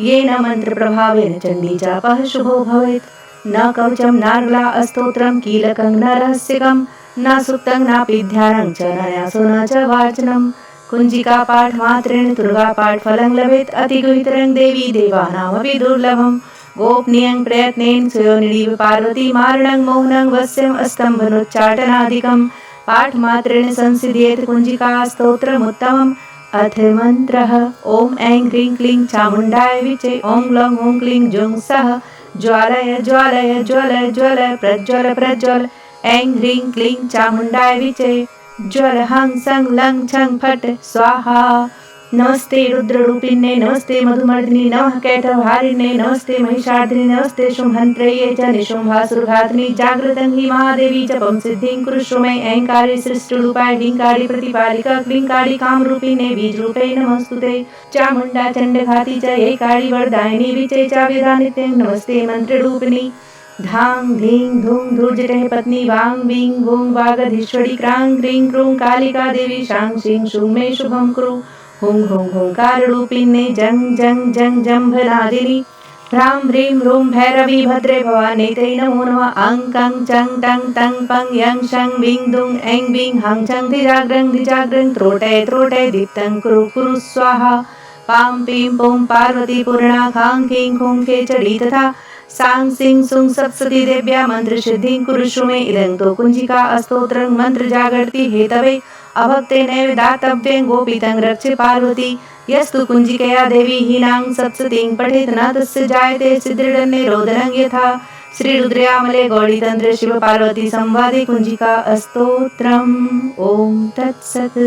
Speaker 1: येन मन्त्रप्रभावेन चण्डीजापः शुभो भवेत् न कवचं नार्गला अस्तोत्रं कीलकं न रहस्यकं न सुप्तं नापि ध्यानं च न न्यासो न च वाचनं कुञ्जिका पाठमात्रेण दुर्गापाठफलं लभेत् अतिगुहितरं देवी देवानामपि दुर्लभं गोपनीयं प्रयत्नेन स्वयोनिरीव पार्वती मारणं मौनं वस्यम् अस्तम्भनोच्चाटनादिकं पाठमात्रेण संसिद्ध्येत कुञ्जिका स्तोत्रमुत्तमम्। अथ मन्त्रः ॐ ऐं ह्रीं क्लीं चामुण्डाय विचे ॐ लौं ॐ क्लीं जुं सः ज्वालय ज्वालय ज्वलय ज्वलय प्रज्वल प्रज्वल ऐं ह्रीं क्लीं चामुण्डाय विचे ज्वल हं सं लं छं फट् स्वाहा। नमस्ते रुद्ररूपिण्ये नमस्ते मधुमर्दिनी नमः कैटभारिण्ये नमस्ते महिषार्दिनी नमस्ते शुम्भन्त्रये च निशुम्भासुरघातिनी जागृतं हि महादेवी जपं सिद्धिं कुरुष्व मे ऐंकारे सृष्टिरूपाय ह्रींकारि प्रतिपालिका क्लींकारि कामरूपिणे बीजरूपे नमस्तुते चामुण्डा चण्डघाती च ऐकारि वरदायिनी विचे चाव्यदानित्यं नमस्ते मन्त्ररूपिणी धां धीं धूं धूर्जटे पत्नी वां वीं वूं वागधीश्वरी क्रां क्रीं क्रूं कालिका देवी शां शीं शूं मे शुभं कुरु हुं हुं हुंकाररूपिणे जं जं जं जम्भनादिनी ह्रां ह्रीं रूं भैरवी भद्रे भवानी ते नमो नमः अं कं चं टं तं पं यं शं वीं दुं ऐं वीं हं छं धिजाग्रं त्रोटे त्रोटे दीप्तं कुरु कुरु स्वाहा। पां पीं पुं पार्वती पूर्णा खां खीं खूं खेचडी तथा सां सिं सुं सप्तशती देव्या मन्त्रसिद्धिं कुरुष्व मे इदं तु कुञ्जिका अस्तोत्रं मन्त्रजागर्ति हेतवे अभक्तेनैव दातव्यं गोपीतं रक्ष पार्वती यस्तु कुञ्जिकया देवी हीनां सप्तशतीं पठेत् न तस्य जायते सिद्धिर्निरोधनं यथा। श्रीरुद्रयामले गौरीतन्त्रे शिव पार्वती संवादे कुञ्जिका अस्तोत्रम्। ॐ तत्सत्।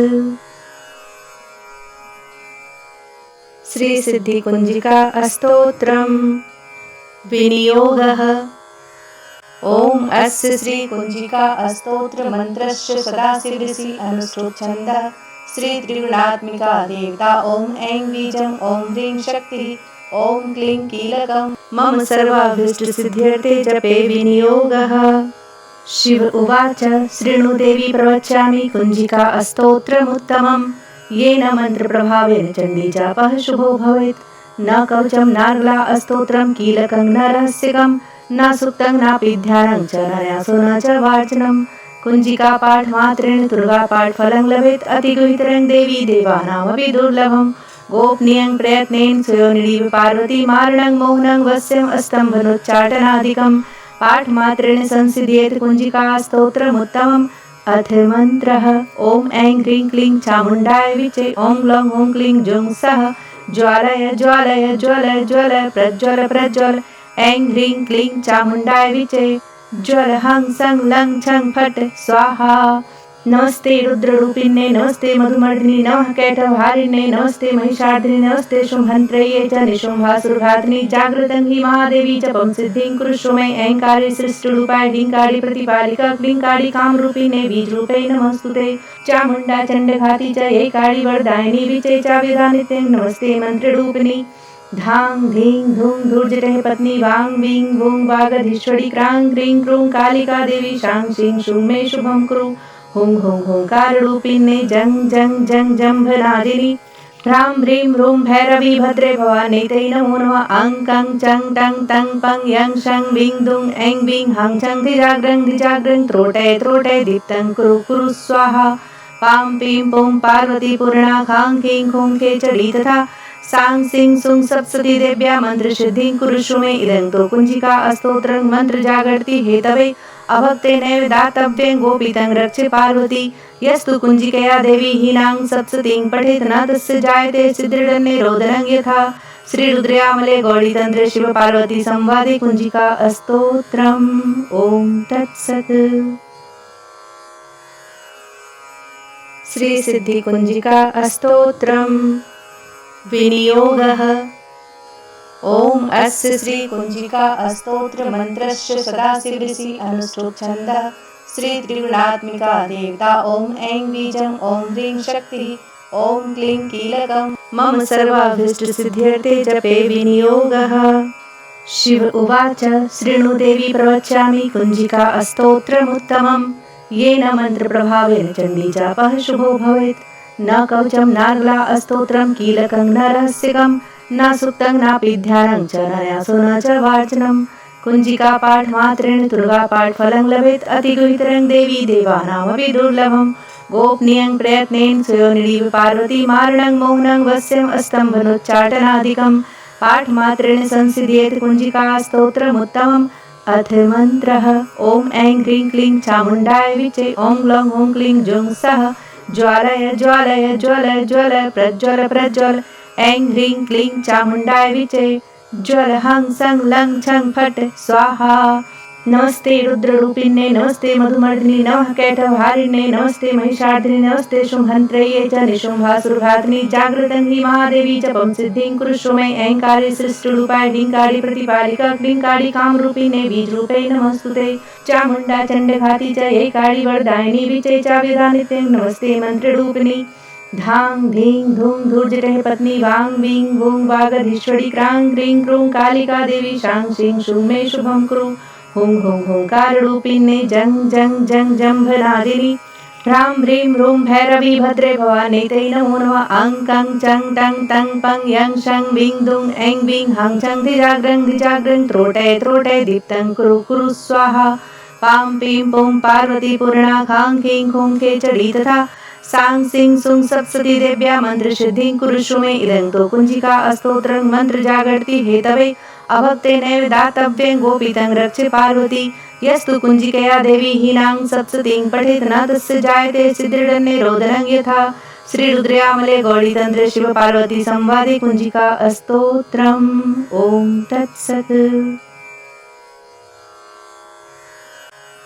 Speaker 1: श्री सिद्धि कुञ्जिका अस्तोत्रम् विनियोगः ॐ अस्य श्री कुञ्जिका अस्तोत्र मन्त्रस्य सदाशिवऋषि अनुष्ठोच्छन्दः श्री त्रिगुणात्मिका देवता ॐ ऐं बीजं ॐ ह्रीं शक्तिः ॐ क्लीं कीलकं मम सर्वाभीष्टसिद्ध्यर्थे जपे विनियोगः। शिव उवाच शृणु देवी प्रवक्ष्यामि कुञ्जिका अस्तोत्रमुत्तमं येन मन्त्रप्रभावेन चण्डी जापः शुभो भवेत्। न कवचं नार्ला अस्तोत्रं कीलकं न रहस्यकं न सुप्तं नापि ध्यानं च न न्यासो न च वाचनं कुञ्जिका पाठमात्रेण दुर्गापाठफलं लभेत् अतिगुहितरं देवी देवानामपि दुर्लभं गोपनीयं प्रयत्नेन स्वयोनिरीव पार्वती मारणं मौनं वस्यम् अस्तम्भनोच्चाटनादिकं पाठमात्रेण संसिद्ध्येत कुञ्जिका स्तोत्रमुत्तमम्। अथ मन्त्रः ॐ ऐं ह्रीं क्लीं चामुण्डाय विचे ॐ लौं ॐ क्लीं जुं सः ज्वालय ज्वालय ज्वलय ज्वलय प्रज्वल प्रज्वल ऐं ह्रीं क्लीं चामुण्डाय विचे ज्वल हं सं लं छं फट् स्वाहा। नमस्ते रुद्ररूपिण्ये नमस्ते मधुमर्दिनी नमः कैटभारिण्ये नमस्ते महिषार्दिनी नमस्ते शुम्भन्त्रये च निशुम्भासुरघातिनी जागृतं हि महादेवी जपं सिद्धिं कुरुष्व मे ऐंकारे सृष्टिरूपाय ह्रींकारि प्रतिपालिका क्लींकारि कामरूपिणे बीजरूपे नमस्तुते चामुण्डा चण्डघाती च ऐकारि वरदायिनी विचे चाव्यदानित्यं नमस्ते मन्त्ररूपिणी धां धीं धूं धूर्जटे पत्नी वां वीं वूं वागधीश्वरी क्रां क्रीं क्रूं कालिका देवी शां शीं शूं मे शुभं कुरु हुं हुं हुंकाररूपिणे जं जं जं जम्भनादिनी ह्रां ह्रीं रूं भैरवी भद्रे भवानी ते नमो नमः अं कं चं टं तं पं यं शं वीं दुं ऐं वीं हं छं धिजाग्रं त्रोटे त्रोटे दीप्तं कुरु कुरु स्वाहा। पां पीं पुं पार्वती पूर्णा खां खीं खूं खेचडी तथा सां सिं सुं सप्तशती देव्या मन्त्रसिद्धिं कुरुष्व मे इदं तु कुञ्जिका अस्तोत्रं मन्त्रजागर्ति हेतवे अभक्तेनैव दातव्यं गोपीतं रक्ष पार्वती यस्तु कुञ्जिकया देवी हीनां सप्तशतीं पठेत् न तस्य जायते सिद्धिर्निरोधनं यथा। श्रीरुद्रयामले गौरीतन्त्रे शिव पार्वती संवादे कुञ्जिका अस्तोत्रम्। ॐ तत्सत्। श्री सिद्धि कुञ्जिका अस्तोत्रम् विनियोगः ॐ अस्य श्री कुञ्जिका अस्तोत्र मन्त्रस्य सदाशिवऋषि अनुष्ठोच्छन्दः श्री त्रिगुणात्मिका देवता ॐ ऐं बीजं ॐ ह्रीं शक्तिः ॐ क्लीं कीलकं मम सर्वाभीष्टसिद्ध्यर्थे जपे विनियोगः। शिव उवाच शृणु देवी प्रवक्ष्यामि कुञ्जिका अस्तोत्रमुत्तमं येन मन्त्रप्रभावेन चण्डी जापः शुभो भवेत्। न कवचं नार्ला अस्तोत्रं कीलकं न रहस्यकं न सुप्तं नापि ध्यानं च न न्यासो न च वाचनं कुञ्जिका पाठमात्रेण दुर्गापाठफलं लभेत् अतिगुहितरं देवी देवानामपि दुर्लभं गोपनीयं प्रयत्नेन स्वयोनिरीव पार्वती मारणं मौनं वस्यम् अस्तम्भनोच्चाटनादिकं पाठमात्रेण संसिद्ध्येत कुञ्जिका स्तोत्रमुत्तमम्। अथ मन्त्रः ॐ ऐं ह्रीं क्लीं चामुण्डाय विचे ॐ ग्लौं ॐ क्लीं जुं सः ज्वालय ज्वालय ज्वल ज्वल प्रज्वल प्रज्वल। ऐं ह्रीं क्लीं चामुण्डाय विचे ज्वल हं सं लं छं फट् स्वाहा। नमस्ते रुद्ररूपिण्ये नमस्ते मधुमर्दिनी नमः कैटभारिण्ये नमस्ते महिषार्दिनी नमस्ते शुम्भन्त्रये च निशुम्भासुरघातिनी जागृतं हि महादेवी जपं सिद्धिं कुरुष्व मे। ऐंकारे सृष्टिरूपाय ह्रींकारे प्रतिपालिका क्लींकारि कामरूपिणे बीजरूपे नमस्तुते। चामुण्डा चण्डघाती च ऐकारि वरदायिनी विचे चावेदानित्यं नमस्ते मन्त्ररूपिणी। धां धीं धूं धूर्जटेः पत्नी वां वीं वूं वागधीश्वरी क्रां क्रीं क्रूं कालिका देवी शां शीं शूं मे शुभं कुरु। हुं हुं हुंकाररूपिणे जं जं जं जम्भनादिनी ह्रां ह्रीं रूं भैरवी भद्रे भवानी ते नमो नमः। अं कं चं टं तं पं यं शं वीं दुं ऐं वीं हं छं धिजाग्रं त्रोटय त्रोटय दीप्तं कुरु कुरु स्वाहा। पां पीं पुं पार्वती पूर्णा खां खीं खूं खेचरी तथा सां सिं सुं सप्तशती देव्या मन्त्रसिद्धिं कुरुष्व मे। इदं तु कुञ्जिका स्तोत्रं मन्त्रजागर्ति हेतवे अभक्तेनैव दातव्यं गोपीतं रक्ष पार्वती। यस्तु कुञ्जिकया देवी हीनां सप्तशतीं पठेत् न तस्य जायते सिद्धिर्निरोधनं यथा। श्रीरुद्रयामले गौरीतन्त्रे शिव पार्वती संवादे कुञ्जिका स्तोत्रम्। ॐ तत्सत्।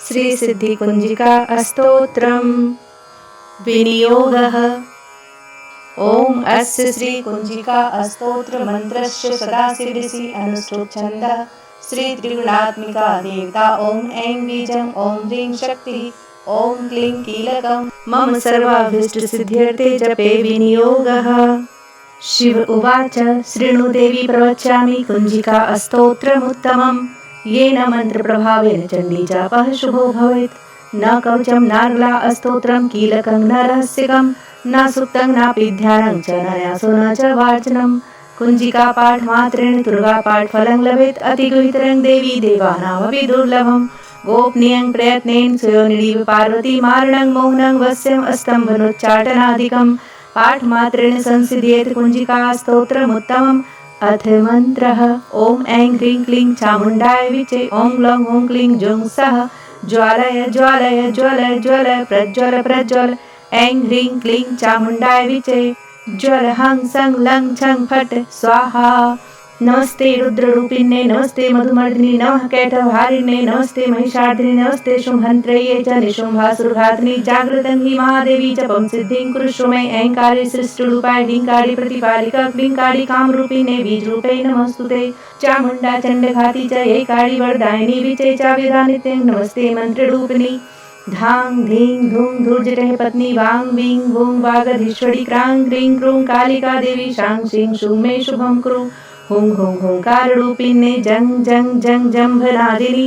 Speaker 1: श्री सिद्धि कुञ्जिका स्तोत्रम्। विनियोगः ॐ अस्य श्री कुञ्जिका स्तोत्र मन्त्रस्य सदाशिवऋषि अनुष्ठुप छन्दः। श्री त्रिगुणात्मिका देवता ॐ ऐं बीजं ॐ ह्रीं शक्तिः ॐ क्लीं कीलकं मम सर्वाभीष्ट सिद्ध्यर्थे जपे विनियोगः। शिव उवाच शृणु देवी प्रवक्ष्यामि कुञ्जिका स्तोत्रमुत्तमम्। येन मन्त्रप्रभावेन चण्डीजापः शुभो भवेत्। न कवचं नार्गला स्तोत्रं कीलकं न रहस्यकं न सुप्तं नापि ध्यानं च न न्यासो न च वाचनं। कुञ्जिका पाठमात्रेण दुर्गापाठफलं लभेत् अतिगुहितरं देवी देवानामपि दुर्लभं। गोपनीयं प्रयत्नेन स्वयोनिरीव पार्वती मारणं मोहनं वश्यम् अस्तम्भनोच्चाटनादिकं पाठमात्रेण संसिद्ध्येत कुञ्जिका स्तोत्रमुत्तमम्। अथ मन्त्रः ॐ ऐं ह्रीं क्लीं चामुण्डाय विचे ॐ ग्लौं ॐ क्लीं जुं सः ज्वालय ज्वालय ज्वल ज्वल प्रज्वल प्रज्वल। ऐं ह्रीं क्लीं चामुण्डाय विचे ज्वल हं सं लं छं फट् स्वाहा। नमस्ते रुद्ररूपिण्ये नमस्ते मधुमर्दिनी नमः कैटभारिण्ये नमस्ते महिषार्दिनी नमस्ते शुम्भन्त्रये च निशुम्भासुरघातिनी जागृतं हि महादेवी जपं सिद्धिं कुरुष्व मे। ऐंकारे सृष्टिरूपाय ह्रींकारि प्रतिपालिका क्लींकारि कामरूपिणे बीजरूपे नमस्तुते। चामुण्डा चण्डघाती च ऐकारि वरदायिनी विचे चावेदानित्यं नमस्ते मन्त्ररूपिणी। धां धीं धूं धूर्जटेः पत्नी वां वीं वूं वागधीश्वरी क्रां क्रीं क्रूं कालिका देवी शां शीं शूं मे शुभं कुरु। हुं हुं हुंकाररूपिणे जं जं जं जम्भनादिनी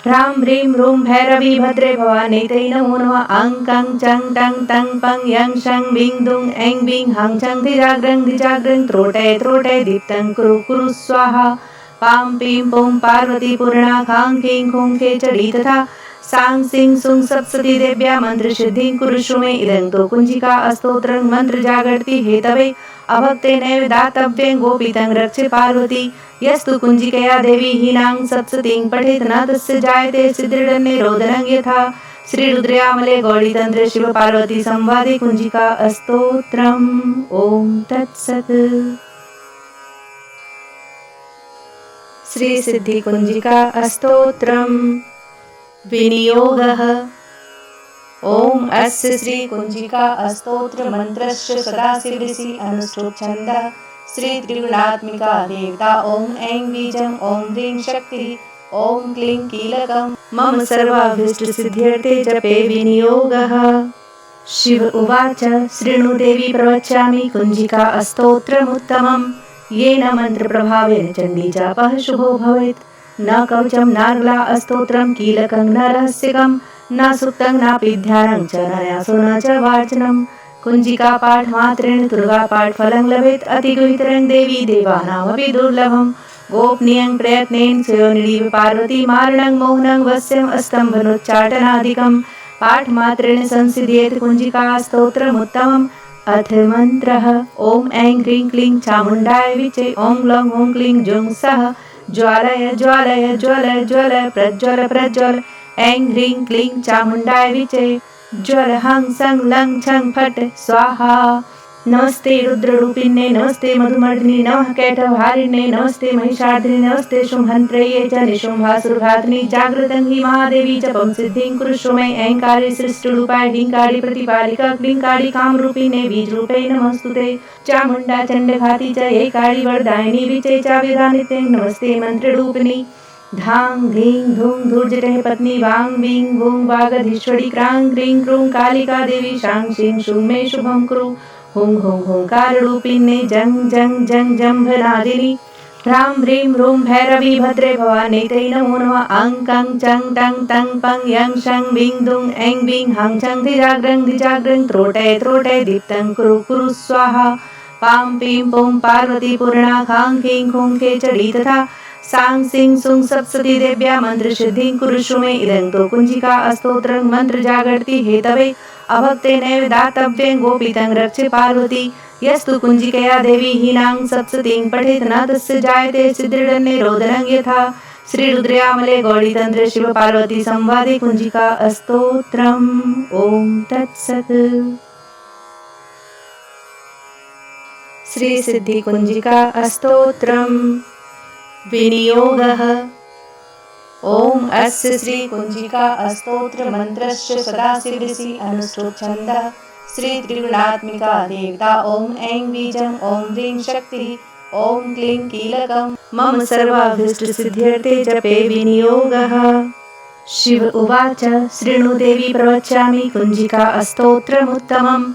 Speaker 1: ह्रां ह्रीं रूं भैरवी भद्रे भवानी ते नमो नमः। अं कं चं टं तं पं यं शं वीं दुं ऐं वीं हं छं धिजाग्रं त्रोटय त्रोटय दीप्तं कुरु कुरु स्वाहा। पां पीं पुं पार्वती पूर्णा खां खीं खूं खेचरी तथा सां सिं सुं सप्तशती देव्या मन्त्रसिद्धिं कुरुष्व मे। इदं तु कुञ्जिका स्तोत्रं मन्त्रजागर्ति हेतवे अभक्तेनैव दातव्यं गोपीतं रक्ष पार्वती। यस्तु कुञ्जिकया देवी हीनां सप्तशतीं पठेत् न तस्य जायते सिद्धिर्निरोधनं यथा। श्रीरुद्रयामले गौरीतन्त्रे शिव पार्वती संवादे कुञ्जिका स्तोत्रम्। ॐ तत्सत्। श्री सिद्धि कुञ्जिका स्तोत्रम्। विनियोगः ॐ अस्य श्री कुञ्जिका स्तोत्र मन्त्रस्य सदाशिवऋषि अनुष्ठुप छन्दः। श्री त्रिगुणात्मिका देवता ॐ ऐं बीजं ॐ ह्रीं शक्तिः ॐ क्लीं कीलकं मम सर्वाभीष्ट सिद्ध्यर्थे जपे विनियोगः। शिव उवाच शृणु देवी प्रवक्ष्यामि कुञ्जिका स्तोत्रमुत्तमम्। येन मन्त्रप्रभावेन चण्डीजापः शुभो भवेत्। न कवचं नार्गला स्तोत्रं कीलकं न रहस्यकं न सुप्तं नापि ध्यानं च न न्यासो न च वाचनं। कुञ्जिका पाठमात्रेण दुर्गापाठफलं लभेत् अतिगुहितरं देवी देवानामपि दुर्लभं। गोपनीयं प्रयत्नेन स्वयोनिरीव पार्वती मारणं मोहनं वश्यम् अस्तम्भनोच्चाटनादिकं पाठमात्रेण संसिद्ध्येत कुञ्जिका स्तोत्रमुत्तमम्। अथ मन्त्रः ॐ ऐं ह्रीं क्लीं चामुण्डाय विचे ॐ ग्लौं ॐ क्लीं जुं सः ज्वालय ज्वालय ज्वल ज्वल प्रज्वल प्रज्वल ऐं ह्रीं क्लीं चामुण्डाय विचे ज्वल हं सं लं छं फट् स्वाहा। नमस्ते रुद्ररूपिण्ये नमस्ते मधुमर्दिनी नमः कैटभारिण्ये नमस्ते महिषार्दिनि नमस्ते शुम्भन्त्रये च निशुम्भासुरघातिनि जागृतं हि महादेवी जपं सिद्धिं कुरुष्व मे ऐङ्कारे सृष्टिरूपाय ह्रीङ्कारि प्रतिपालिका क्लीङ्कारि कामरूपिणे बीजरूपे नमस्तुते चामुण्डा चण्डघाती च ऐकारि वरदायिनी विचे चावेदानिते नमस्ते मन्त्ररूपिणी धां धीं धूं धूर्जटेः पत्नी वां वीं वूं वागधीश्वरी क्रां क्रीं क्रूं कालिका देवी शां शीं शूं मे शुभं कुरु हुं हुं हुंकाररूपिणे जं जं जं जम्भनादिनी ह्रां ह्रीं रूं भैरवी भद्रे भवानी ते नमो नमः अं कं चं टं तं पं यं शं वीं दुं ऐं वीं हं छं धिजाग्रं त्रोटे त्रोटे दीप्तं कुरु कुरु स्वाहा। पां पीं पुं पार्वती पूर्णा खां खीं खूं खेचडी तथा सां सिं सुं सप्तशती देव्या मन्त्रसिद्धिं कुरुष्व मे इदं तु कुञ्जिका अस्तोत्रं मन्त्रजागर्ति हेतवे अभक्तेनैव दातव्यं गोपितं रक्ष पार्वती यस्तु कुञ्जिकया देवी हीनां सप्तशतीं पठेत् न तस्य जायते सिद्धिर्निरोधनं यथा श्रीरुद्रयामले गौरीतन्त्रे शिव पार्वती संवादे कुञ्जिका अस्तोत्रम् ॐ तत्सत्। श्री सिद्धि कुञ्जिका अस्तोत्रम् विनियोगः ॐ अस्य श्री कुञ्जिका अस्तोत्र मन्त्रस्य सदाशिवऋषि अनुष्ठुप् छन्दः श्री त्रिगुणात्मिका देवता ॐ ऐं बीजं ॐ ह्रीं शक्तिः ॐ क्लीं कीलकं मम सर्वाभीष्टसिद्ध्यर्थे जपे विनियोगः। शिव उवाच शृणु देवी प्रवक्ष्यामि कुञ्जिका अस्तोत्रमुत्तमं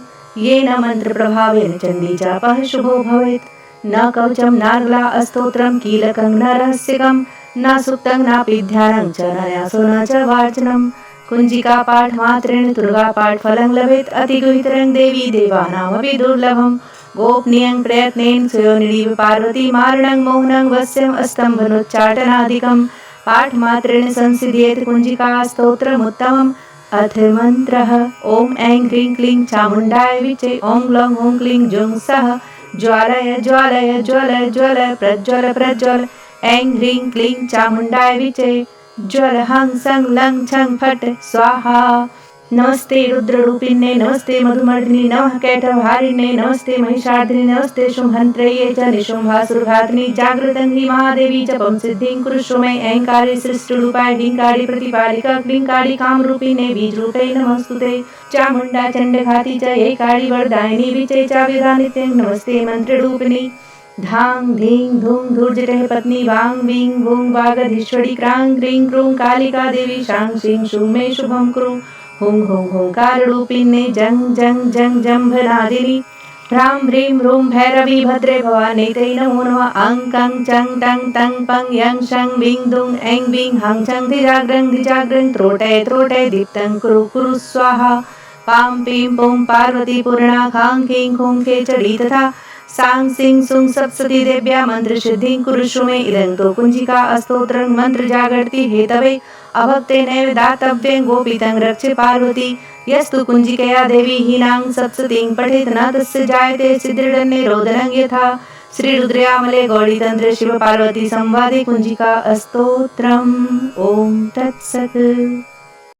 Speaker 1: येन मन्त्रप्रभावेन चण्डी जापः शुभो भवेत्। न कवचं नार्गला अस्तोत्रं कीलकं न रहस्यकं न सुप्तं नापि ध्यानं च न न्यासो न च वाचनं कुञ्जिका पाठमात्रेण दुर्गापाठफलं लभेत् अतिगुहितरं देवी देवानामपि दुर्लभं गोपनीयं प्रयत्नेन स्वयोनिरीव पार्वती मारणं मोहनं वस्यम् अस्तम्भनोच्चाटनादिकं पाठमात्रेण संसिद्ध्येत् कुञ्जिका स्तोत्रमुत्तमम्। अथ मन्त्रः ॐ ऐं ह्रीं क्लीं चामुण्डाय विचे ॐ ग्लौं ॐ क्लीं जुं सः ज्वालय ज्वालय ज्वल ज्वल प्रज्वल प्रज्वल ऐं ह्रीं क्लीं चामुण्डाय विचे ज्वल हं सं लं छं फट् स्वाहा। नमस्ते रुद्ररूपिण्ये नमस्ते मधुमर्दिनि नमः कैटभारिण्ये नमस्ते महिषार्दिनि नमस्ते शुम्भन्त्रये च निशुम्भासुरघातिनि जागृतं हि महादेवी जपं सिद्धिं कुरुष्व मे ऐङ्कारे सृष्टिरूपाय ह्रीङ्कारि प्रतिपालिका क्लीङ्कारि कामरूपिणे बीजरूपे नमस्तुते चामुण्डा चण्डघाती च ऐकारि वरदायिनी विचे चावेदानिते नमस्ते मन्त्ररूपिणी धां धीं धूं धूर्जटेः पत्नी वां वीं वूं वागधीश्वरी क्रां क्रीं क्रूं कालिका देवी शां शीं शूं मे शुभं कुरु हुं हुं हुंकाररूपिणे जं जं जं जम्भनादिनी ह्रां ह्रीं रूं भैरवी भद्रे भवानी ते नमो नमः अं कं चं टं तं पं यं शं वीं दुं ऐं वीं हं छं धिजाग्रं त्रोटे त्रोटे दीप्तं कुरु कुरु स्वाहा। पां पीं पुं पार्वती पूर्णा खां खीं खूं खेचडी तथा सां सिं सुं सप्तशती देव्या मन्त्रसिद्धिं कुरुष्व मे इदं तु कुञ्जिका अस्तोत्रं मन्त्रजागर्ति हेतवे अभक्तेनैव दातव्यं गोपितं रक्ष पार्वती यस्तु कुञ्जिकया देवी हीनां सप्तशतीं पठेत् न तस्य जायते सिद्धिर्निरोधनं यथा श्रीरुद्रयामले गौरीतन्त्रे शिव पार्वती संवादे कुञ्जिका अस्तोत्रम् ॐ तत्सत्।